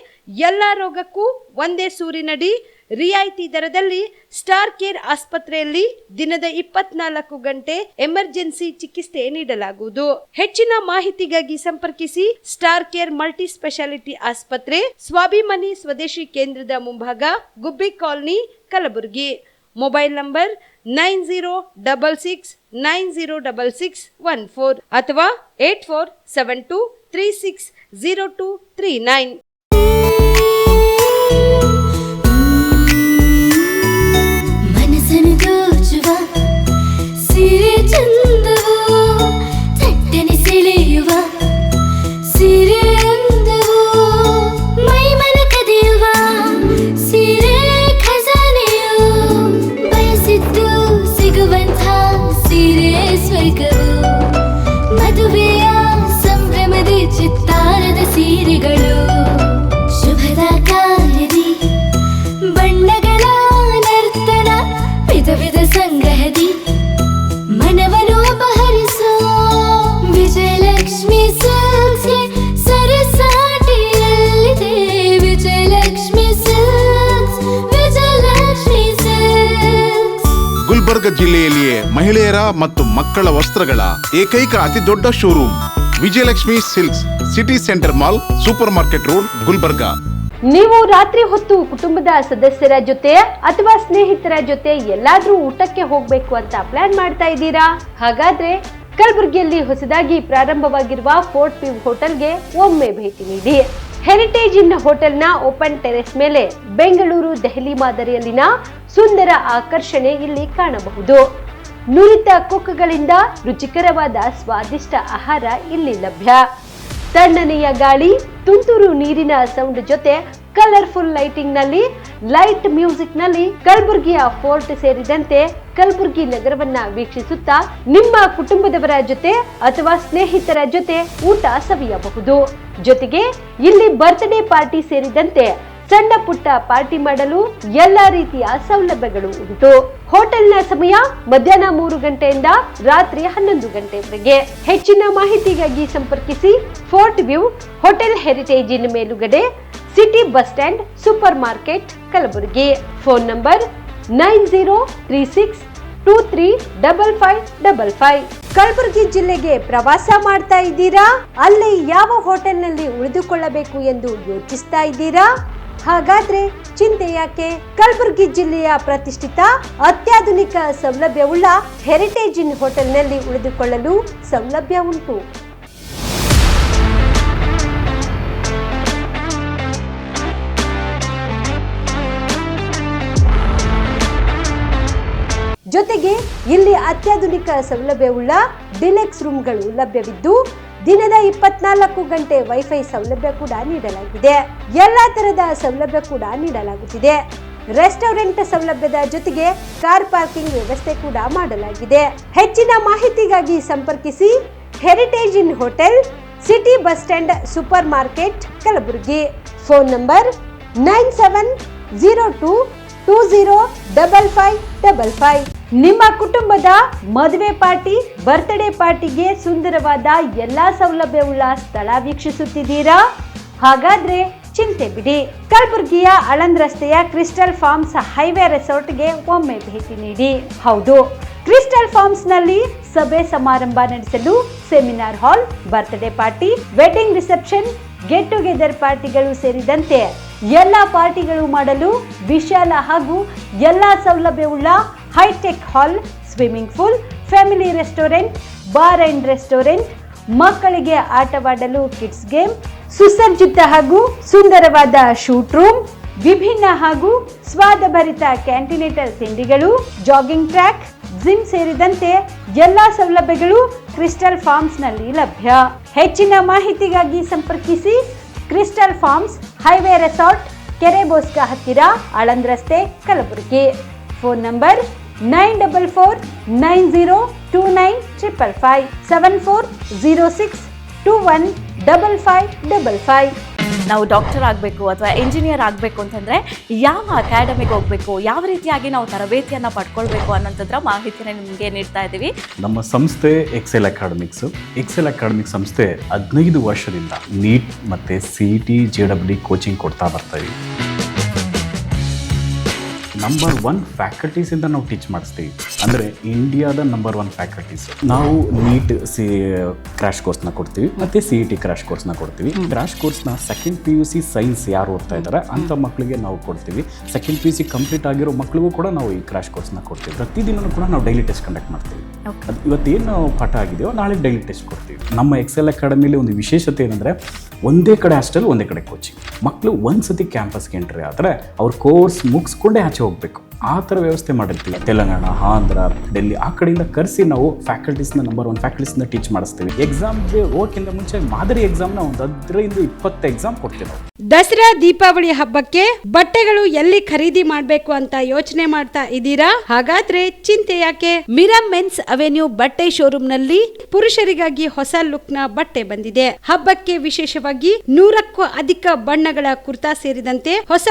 ಎಲ್ಲ ರೋಗಕ್ಕೂ ಒಂದೇ ಸೂರಿನಡಿ ರಿಯಾಯಿತಿ ದರದಲ್ಲಿ ಸ್ಟಾರ್ ಕೇರ್ ಆಸ್ಪತ್ರೆಯಲ್ಲಿ ದಿನದ 24 ಗಂಟೆ ಎಮರ್ಜೆನ್ಸಿ ಚಿಕಿತ್ಸೆ ನೀಡಲಾಗುವುದು. ಹೆಚ್ಚಿನ ಮಾಹಿತಿಗಾಗಿ ಸಂಪರ್ಕಿಸಿ ಸ್ಟಾರ್ ಕೇರ್ ಮಲ್ಟಿ ಸ್ಪೆಷಾಲಿಟಿ ಆಸ್ಪತ್ರೆ, ಸ್ವಾಭಿಮಾನಿ ಸ್ವದೇಶಿ ಕೇಂದ್ರದ ಮುಂಭಾಗ, ಗುಬ್ಬಿ ಕಾಲನಿ, ಕಲಬುರಗಿ. ಮೊಬೈಲ್ ನಂಬರ್ 9066906614 ಅಥವಾ 8472360239. ಮನಸ್ಸನ್ನು ದೋಚುವ ಸಿರೆ ಚಂದವೋ, ಚಟ್ಟನೆ ಸೆಳೆಯುವ ಸಿರೆ ಅಂದವೋ, ಮೈಮನ ಕದಿಯುವ ಸಿರೆ ಖಜಾನೆಯೋ, ಬಯಸಿದ್ದು ಸಿಗುವಂಥ ಸಿರೆ ಸ್ವರ್ಗವೋ, ಮದುವೆಯ ಸಂಭ್ರಮದ ಚಿತ್ತಾರದ ಸೀರೆಗಳು, ಶುಭದ ಕಾರ್ಯದಿ ಬಣ್ಣಗಳ ನರ್ತನ, ವಿಧ ವಿಧ ಸಂಗ್ರಹದಿ ಮನವನ್ನು ಅಪಹರಿಸೋ ವಿಜಯಲಕ್ಷ್ಮಿ ಸಿಲ್ಕ್ಸ್ಗೆ ಸರಸಾಟಿಯಲ್ಲಿದೆ. Vijayalakshmi silks, Vijayalakshmi silks. ಗುಲ್ಬರ್ಗ ಜಿಲ್ಲೆಯಲ್ಲಿಯೇ ಮಹಿಳೆಯರ ಮತ್ತು ಮಕ್ಕಳ ವಸ್ತ್ರಗಳ ಏಕೈಕ ಅತಿ ದೊಡ್ಡ showroom Vijayalakshmi silks, city centre mall, super market road, Gulbarga. ನೀವು ರಾತ್ರಿ ಹೊತ್ತು ಕುಟುಂಬದ ಸದಸ್ಯರ ಜೊತೆ ಅಥವಾ ಸ್ನೇಹಿತರ ಜೊತೆ ಎಲ್ಲಾದ್ರೂ ಊಟಕ್ಕೆ ಹೋಗ್ಬೇಕು ಅಂತ ಪ್ಲಾನ್ ಮಾಡ್ತಾ ಇದ್ದೀರಾ? ಹಾಗಾದ್ರೆ ಕಲಬುರಗಿಯಲ್ಲಿ ಹೊಸದಾಗಿ ಪ್ರಾರಂಭವಾಗಿರುವ ಫೋರ್ಟ್ ವ್ಯೂ ಹೋಟೆಲ್ಗೆ ಒಮ್ಮೆ ಭೇಟಿ ನೀಡಿ. ಹೆರಿಟೇಜ್ ಇನ್ ಹೋಟೆಲ್ನ ಓಪನ್ ಟೆರೆಸ್ ಮೇಲೆ ಬೆಂಗಳೂರು, ದೆಹಲಿ ಮಾದರಿಯಲ್ಲಿನ ಸುಂದರ ಆಕರ್ಷಣೆ ಇಲ್ಲಿ ಕಾಣಬಹುದು. ನುರಿತ ಕುಕ್ಗಳಿಂದ ರುಚಿಕರವಾದ ಸ್ವಾದಿಷ್ಟ ಆಹಾರ ಇಲ್ಲಿ ಲಭ್ಯ. ತಣ್ಣನೆಯ ಗಾಳಿ, ತುಂತುರು ನೀರಿನ ಸೌಂಡ್ ಜೊತೆ ಕಲರ್ಫುಲ್ ಲೈಟಿಂಗ್ ನಲ್ಲಿ, ಲೈಟ್ ಮ್ಯೂಸಿಕ್ ನಲ್ಲಿ ಕಲಬುರಗಿಯ ಫೋರ್ಟ್ ಸೇರಿದಂತೆ ಕಲಬುರಗಿ ನಗರವನ್ನ ವೀಕ್ಷಿಸುತ್ತಾ ನಿಮ್ಮ ಕುಟುಂಬದವರ ಜೊತೆ ಅಥವಾ ಸ್ನೇಹಿತರ ಜೊತೆ ಊಟ ಸವಿಯಬಹುದು. ಜೊತೆಗೆ ಇಲ್ಲಿ ಬರ್ತ್ಡೇ ಪಾರ್ಟಿ ಸೇರಿದಂತೆ ಸಣ್ಣ ಪುಟ್ಟ ಪಾರ್ಟಿ ಮಾಡಲು ಎಲ್ಲಾ ರೀತಿಯ ಸೌಲಭ್ಯಗಳು ಉಂಟು. ಹೋಟೆಲ್ನ ಸಮಯ ಮಧ್ಯಾಹ್ನ 3 ಗಂಟೆಯಿಂದ ರಾತ್ರಿ 11 ಗಂಟೆವರೆಗೆ. ಹೆಚ್ಚಿನ ಮಾಹಿತಿಗಾಗಿ ಸಂಪರ್ಕಿಸಿ ಫೋರ್ಟ್ ವ್ಯೂ ಹೋಟೆಲ್, ಹೆರಿಟೇಜ್ ಇನ್ ಮೇಲುಗಡೆ, city bus stand, super market, Kalaburagi. Phone number 9036235555. Kalaburagi ಜಿಲ್ಲೆಗೆ ಪ್ರವಾಸ ಮಾಡ್ತಾ ಇದ್ದೀರಾ? ಅಲ್ಲಿ ಯಾವ ಹೋಟೆಲ್ನಲ್ಲಿ ಉಳಿದುಕೊಳ್ಳಬೇಕು ಎಂದು ಯೋಚಿಸ್ತಾ ಇದ್ದೀರಾ? ಹಾಗಾದ್ರೆ ಚಿಂತೆ ಯಾಕೆ? ಕಲಬುರಗಿ ಜಿಲ್ಲೆಯ ಪ್ರತಿಷ್ಠಿತ ಅತ್ಯಾಧುನಿಕ ಸೌಲಭ್ಯವುಳ್ಳ ಹೆರಿಟೇಜ್ ಇನ್ ಹೋಟೆಲ್ನಲ್ಲಿ ಉಳಿದುಕೊಳ್ಳಲು ಸೌಲಭ್ಯ ಉಂಟು. ಜೊತೆಗೆ ಇಲ್ಲಿ ಅತ್ಯಾಧುನಿಕ ಸೌಲಭ್ಯವುಳ್ಳ ಡಿಲೆಕ್ಸ್ ರೂಮ್ಗಳು ಲಭ್ಯವಿದ್ದು ದಿನದ 24 ಗಂಟೆ ವೈಫೈ ಸೌಲಭ್ಯ ಕೂಡ ನೀಡಲಾಗಿದೆ. ಎಲ್ಲಾ ತರದ ಸೌಲಭ್ಯ ಕೂಡ ನೀಡಲಾಗುತ್ತಿದೆ. ರೆಸ್ಟೋರೆಂಟ್ ಸೌಲಭ್ಯದ ಜೊತೆಗೆ ಕಾರ್ ಪಾರ್ಕಿಂಗ್ ವ್ಯವಸ್ಥೆ ಕೂಡ ಮಾಡಲಾಗಿದೆ. ಹೆಚ್ಚಿನ ಮಾಹಿತಿಗಾಗಿ ಸಂಪರ್ಕಿಸಿ heritage inn hotel, city bus stand, super market, Kalaburagi. Phone number 9702205555. ನಿಮ್ಮ ಕುಟುಂಬದ ಮದುವೆ ಪಾರ್ಟಿ, ಬರ್ತ್ಡೇ ಪಾರ್ಟಿಗೆ ಸುಂದರವಾದ ಎಲ್ಲಾ ಸೌಲಭ್ಯವುಳ್ಳ ಸ್ಥಳ ವೀಕ್ಷಿಸುತ್ತಿದ್ದೀರಾ? ಹಾಗಾದ್ರೆ ಚಿಂತೆ ಬಿಡಿ. ಕಲಬುರಗಿಯ ಆಳಂದ್ ರಸ್ತೆಯ ಕ್ರಿಸ್ಟಲ್ ಫಾರ್ಮ್ಸ್ ಹೈವೇ ರೆಸಾರ್ಟ್ಗೆ ಒಮ್ಮೆ ಭೇಟಿ ನೀಡಿ. ಹೌದು, ಕ್ರಿಸ್ಟಲ್ ಫಾರ್ಮ್ಸ್ ನಲ್ಲಿ ಸಭೆ ಸಮಾರಂಭ ನಡೆಸಲು seminar hall, birthday party, wedding reception, get together ಪಾರ್ಟಿಗಳು ಸೇರಿದಂತೆ ಎಲ್ಲಾ ಪಾರ್ಟಿಗಳು ಮಾಡಲು ವಿಶಾಲ ಹಾಗೂ ಎಲ್ಲಾ ಸೌಲಭ್ಯವುಳ್ಳ hi-tech hall, swimming pool, family restaurant, bar and restaurant, ಮಕ್ಕಳಿಗೆ ಆಟವಾಡಲು ಕಿಡ್ಸ್ ಗೇಮ್, ಸುಸಜ್ಜಿತ ಹಾಗೂ ಸುಂದರವಾದ ಶೂಟ್ ರೂಮ್, ವಿಭಿನ್ನ ಹಾಗೂ ಸ್ವಾದಭರಿತ ಕ್ಯಾಂಟಿನೇಟರ್ ತಿಂಡಿಗಳು, ಜಾಗಿಂಗ್ ಟ್ರ್ಯಾಕ್, ಜಿಮ್ ಸೇರಿದಂತೆ ಎಲ್ಲಾ ಸೌಲಭ್ಯಗಳು ಕ್ರಿಸ್ಟಲ್ ಫಾರ್ಮ್ಸ್ನಲ್ಲಿ ಲಭ್ಯ. ಹೆಚ್ಚಿನ ಮಾಹಿತಿಗಾಗಿ ಸಂಪರ್ಕಿಸಿ ಕ್ರಿಸ್ಟಲ್ ಫಾರ್ಮ್ಸ್, ಹೈವೇ ರೆಸಾರ್ಟ್, ಕೆರೆ ಬೋಸ್ಕ ಹತ್ತಿರ, ಆಳಂದ್ ರಸ್ತೆ, ಕಲಬುರಗಿ. Phone number 9490295555 7406215555. ನಾವು ಡಾಕ್ಟರ್ ಆಗಬೇಕು ಅಥವಾ ಇಂಜಿನಿಯರ್ ಆಗಬೇಕು ಅಂತಂದರೆ ಯಾವ ಅಕಾಡೆಮಿಗೆ ಹೋಗಬೇಕು, ಯಾವ ರೀತಿಯಾಗಿ ನಾವು ತರಬೇತಿಯನ್ನು ಪಡ್ಕೊಳ್ಬೇಕು ಅನ್ನೋಂಥದ್ರ ಮಾಹಿತಿನ ನಿಮಗೆ ನೀಡ್ತಾ ಇದ್ದೀವಿ. ನಮ್ಮ ಸಂಸ್ಥೆ ಎಕ್ಸೆಲ್ ಅಕಾಡೆಮಿಕ್ ಸಂಸ್ಥೆ 15 ವರ್ಷದಿಂದ ನೀಟ್ ಮತ್ತು CET JEE ಕೋಚಿಂಗ್ ಕೊಡ್ತಾ ಬರ್ತಾಯಿವಿ. ನಂಬರ್ 1 ಫ್ಯಾಕಲ್ಟೀಸಿಂದ ನಾವು ಟೀಚ್ ಮಾಡಿಸ್ತೀವಿ. ಅಂದರೆ ಇಂಡಿಯಾದ ನಂಬರ್ 1 ಫ್ಯಾಕಲ್ಟೀಸ್. ನಾವು ನೀಟ್ ಕ್ರ್ಯಾಶ್ ಕೋರ್ಸ್ನ ಕೊಡ್ತೀವಿ ಮತ್ತು CET ಕ್ರ್ಯಾಶ್ ಕೋರ್ಸ್ನ ಕೊಡ್ತೀವಿ. ಕ್ರ್ಯಾಶ್ ಕೋರ್ಸ್ನ ಸೆಕೆಂಡ್ PUC ಸೈನ್ಸ್ ಯಾರು ಓದ್ತಾ ಇದ್ದಾರೆ ಅಂಥ ಮಕ್ಕಳಿಗೆ ನಾವು ಕೊಡ್ತೀವಿ. ಸೆಕೆಂಡ್ PUC ಕಂಪ್ಲೀಟ್ ಆಗಿರೋ ಮಕ್ಕಳಿಗೂ ಕೂಡ ನಾವು ಈ ಕ್ರ್ಯಾಶ್ ಕೋರ್ಸ್ನ ಕೊಡ್ತೀವಿ. ಪ್ರತಿದಿನವೂ ಕೂಡ ನಾವು ಡೈಲಿ ಟೆಸ್ಟ್ ಕಂಡಕ್ಟ್ ಮಾಡ್ತೀವಿ. ಅದು ಇವತ್ತೇನು ಪಾಠ ಆಗಿದೆಯೋ ನಾಳೆ ಡೈಲಿ ಟೆಸ್ಟ್ ಕೊಡ್ತೀವಿ. ನಮ್ಮ ಎಕ್ಸೆಲ್ ಅಕಾಡೆಮಿಲಿ ಒಂದು ವಿಶೇಷತೆ ಏನಂದರೆ ಒಂದೇ ಕಡೆ ಹಾಸ್ಟೆಲ್, ಒಂದೇ ಕಡೆ ಕೋಚಿಂಗ್. ಮಕ್ಕಳು ಒಂದು ಸತಿ ಕ್ಯಾಂಪಸ್ಗೆ ಎಂಟ್ರಿ ಆದರೆ ಅವ್ರ ಕೋರ್ಸ್ ಮುಗಿಸ್ಕೊಂಡೇ ಆಚೆ ಹೋಗಬೇಕು. ಆ ಥರ ವ್ಯವಸ್ಥೆ ಮಾಡಿರ್ತೀವಿ. ತೆಲಂಗಾಣ, ಆಂಧ್ರ, ಡೆಲ್ಲಿ ಆ ಕಡೆಯಿಂದ ಕರೆಸಿ ನಾವು ಫ್ಯಾಕಲ್ಟೀಸ್ನ ನಂಬರ್ 1 ಫ್ಯಾಕಲ್ಟೀಸ್ನ ಟೀಚ್ ಮಾಡಿಸ್ತೀವಿ. ಎಕ್ಸಾಮ್ಗೆ ಹೋಗೋಕ್ಕಿಂತ ಮುಂಚೆ ಮಾದರಿ ಎಕ್ಸಾಮ್ನ ಒಂದು 10-20 ಎಕ್ಸಾಮ್ ಕೊಡ್ತೀವಿ ನಾವು. ದಸರಾ, ದೀಪಾವಳಿ ಹಬ್ಬಕ್ಕೆ ಬಟ್ಟೆಗಳು ಎಲ್ಲಿ ಖರೀದಿ ಮಾಡಬೇಕು ಅಂತ ಯೋಚನೆ ಮಾಡ್ತಾ ಇದ್ದೀರಾ? ಹಾಗಾದ್ರೆ ಚಿಂತೆ ಯಾಕೆ? ಮಿರಾ ಮೆನ್ಸ್ ಅವೆನ್ಯೂ ಬಟ್ಟೆ ಶೋರೂಮ್ ನಲ್ಲಿ ಪುರುಷರಿಗಾಗಿ ಹೊಸ ಲುಕ್ ನ ಬಟ್ಟೆ ಬಂದಿದೆ. ಹಬ್ಬಕ್ಕೆ ವಿಶೇಷವಾಗಿ 100ಕ್ಕೂ ಅಧಿಕ ಬಣ್ಣಗಳ ಕುರ್ತಾ ಸೇರಿದಂತೆ ಹೊಸ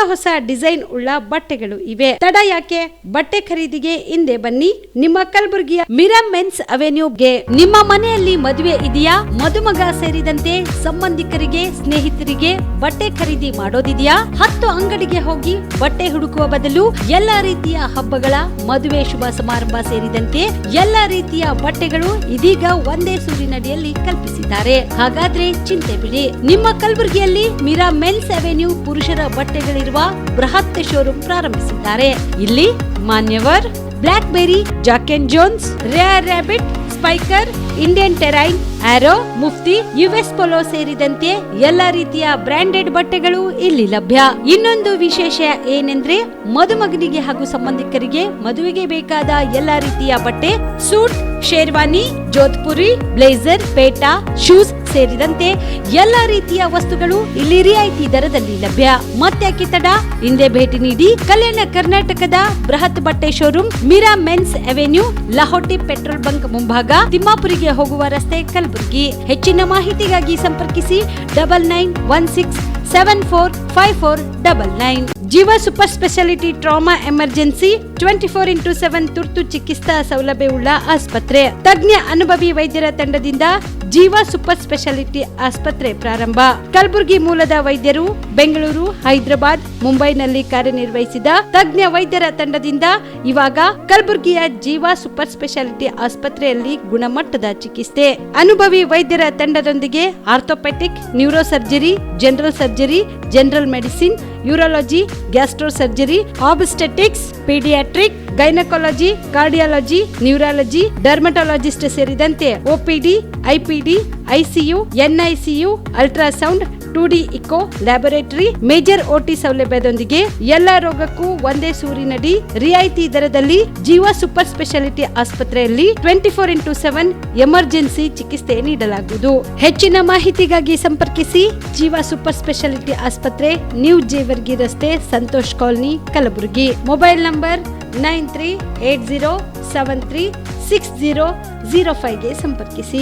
ಡಿಸೈನ್ ಉಳ್ಳ ಬಟ್ಟೆಗಳು ಇವೆ. ತಡ ಯಾಕೆ? ಬಟ್ಟೆ ಖರೀದಿಗೆ ಹಿಂದೆ ಬನ್ನಿ. ನಿಮ್ಮ ಕಲಬುರಗಿಯ ಮಿರಾ ಮೆನ್ಸ್ ಅವೆನ್ಯೂಗೆ. ನಿಮ್ಮ ಮನೆಯಲ್ಲಿ ಮದುವೆ ಇದೆಯಾ? ಮದುಮಗ ಸೇರಿದಂತೆ ಸಂಬಂಧಿಕರಿಗೆ, ಸ್ನೇಹಿತರಿಗೆ ಬಟ್ಟೆ ಖರೀದಿ ಮಾಡೋದಿದೆಯಾ? 10 ಅಂಗಡಿಗೆ ಹೋಗಿ ಬಟ್ಟೆ ಹುಡುಕುವ ಬದಲು ಎಲ್ಲಾ ರೀತಿಯ ಹಬ್ಬಗಳ, ಮದುವೆ, ಶುಭ ಸಮಾರಂಭ ಸೇರಿದಂತೆ ಎಲ್ಲಾ ರೀತಿಯ ಬಟ್ಟೆಗಳು ಇದೀಗ ಒಂದೇ ಸೂರಿನಡಿಯಲ್ಲಿ ಕಲ್ಪಿಸಿದ್ದಾರೆ. ಹಾಗಾದ್ರೆ ಚಿಂತೆ ಬಿಡಿ. ನಿಮ್ಮ ಕಲಬುರಗಿಯಲ್ಲಿ ಮಿರಾ ಮೆನ್ಸ್ ಅವೆನ್ಯೂ ಪುರುಷರ ಬಟ್ಟೆಗಳಿರುವ ಬೃಹತ್ ಶೋರೂಮ್ ಪ್ರಾರಂಭಿಸಿದ್ದಾರೆ. ಇಲ್ಲಿ Manyavar, Blackberry, Jack and Jones, Rare Rabbit, Spykar, Indian Terrain, Arrow, Mufti, US Polo ಸೇರಿದಂತೆ ಎಲ್ಲಾ ರೀತಿಯ ಬ್ರಾಂಡೆಡ್ ಬಟ್ಟೆಗಳು ಇಲ್ಲಿ ಲಭ್ಯ. ಇನ್ನೊಂದು ವಿಶೇಷ ಏನೆಂದ್ರೆ ಮದುಮಗನಿಗೆ ಹಾಗೂ ಸಂಬಂಧಿಕರಿಗೆ ಮದುವೆಗೆ ಬೇಕಾದ ಎಲ್ಲಾ ರೀತಿಯ ಬಟ್ಟೆ, ಸೂಟ್, ಶೇರ್ವಾನಿ, ಜೋಧ್ಪುರಿ, ಬ್ಲೇಸರ್, ಪೇಟಾ, ಶೂಸ್ ಸೇರಿದಂತೆ ಎಲ್ಲಾ ರೀತಿಯ ವಸ್ತುಗಳು ಇಲ್ಲಿ ರಿಯಾಯಿತಿ ದರದಲ್ಲಿ ಲಭ್ಯ. ಮತ್ತ್ಯಾಕೆ ತಡ? ಹಿಂದೆ ಭೇಟಿ ನೀಡಿ. ಕಲ್ಯಾಣ ಕರ್ನಾಟಕದ ಬೃಹತ್ ಬಟ್ಟೆ showroom Mira men's avenue, Lahoti petrol bunk ಮುಂಭಾಗ, ತಿಮ್ಮಾಪುರಿಗೆ ಹೋಗುವ ರಸ್ತೆ, ಕಲಬುರಗಿ. ಹೆಚ್ಚಿನ ಮಾಹಿತಿಗಾಗಿ ಸಂಪರ್ಕಿಸಿ 9916745499. ಜೀವ super speciality trauma emergency 24x7 ತುರ್ತು ಚಿಕಿತ್ಸಾ ಸೌಲಭ್ಯವುಳ್ಳ ಆಸ್ಪತ್ರೆ. ತಜ್ಞ ಅನುಭವಿ ವೈದ್ಯರ ತಂಡದಿಂದ ಜೀವ ಸೂಪರ್ ಸ್ಪೆಷಾಲಿಟಿ ಆಸ್ಪತ್ರೆ ಪ್ರಾರಂಭ. ಕಲಬುರಗಿ ಮೂಲದ ವೈದ್ಯರು ಬೆಂಗಳೂರು, ಹೈದರಾಬಾದ್, ಮುಂಬೈನಲ್ಲಿ ಕಾರ್ಯನಿರ್ವಹಿಸಿದ ತಜ್ಞ ವೈದ್ಯರ ತಂಡದಿಂದ ಇವಾಗ ಕಲಬುರಗಿಯ ಜೀವ ಸೂಪರ್ ಸ್ಪೆಷಾಲಿಟಿ ಆಸ್ಪತ್ರೆಯಲ್ಲಿ ಗುಣಮಟ್ಟದ ಚಿಕಿತ್ಸೆ. ಅನುಭವಿ ವೈದ್ಯರ ತಂಡದೊಂದಿಗೆ orthopaedic, neuro surgery, general surgery, general medicine, urology, gastro surgery, obstetrics, paediatric, gynaecology, cardiology, neurology, dermatologist ಸೇರಿದಂತೆ OPD, IPD, ICU, NICU, ultrasound, 2D echo, laboratory, major OT ಸೌಲಭ್ಯದೊಂದಿಗೆ ಎಲ್ಲ ರೋಗಕ್ಕೂ ಒಂದೇ ಸೂರಿನಡಿ ರಿಯಾಯಿತಿ ದರದಲ್ಲಿ ಜೀವ ಸೂಪರ್ ಸ್ಪೆಷಾಲಿಟಿ ಆಸ್ಪತ್ರೆಯಲ್ಲಿ 24x7 ಎಮರ್ಜೆನ್ಸಿ ಚಿಕಿತ್ಸೆ ನೀಡಲಾಗುವುದು. ಹೆಚ್ಚಿನ ಮಾಹಿತಿಗಾಗಿ ಸಂಪರ್ಕಿಸಿ ಜೀವ ಸೂಪರ್ ಸ್ಪೆಷಾಲಿಟಿ ಆಸ್ಪತ್ರೆ, ನ್ಯೂ ಜೇವರ್ಗಿ ರಸ್ತೆ, Santosh colony, Kalaburagi. Mobile number 9380736005ಗೆ ಸಂಪರ್ಕಿಸಿ.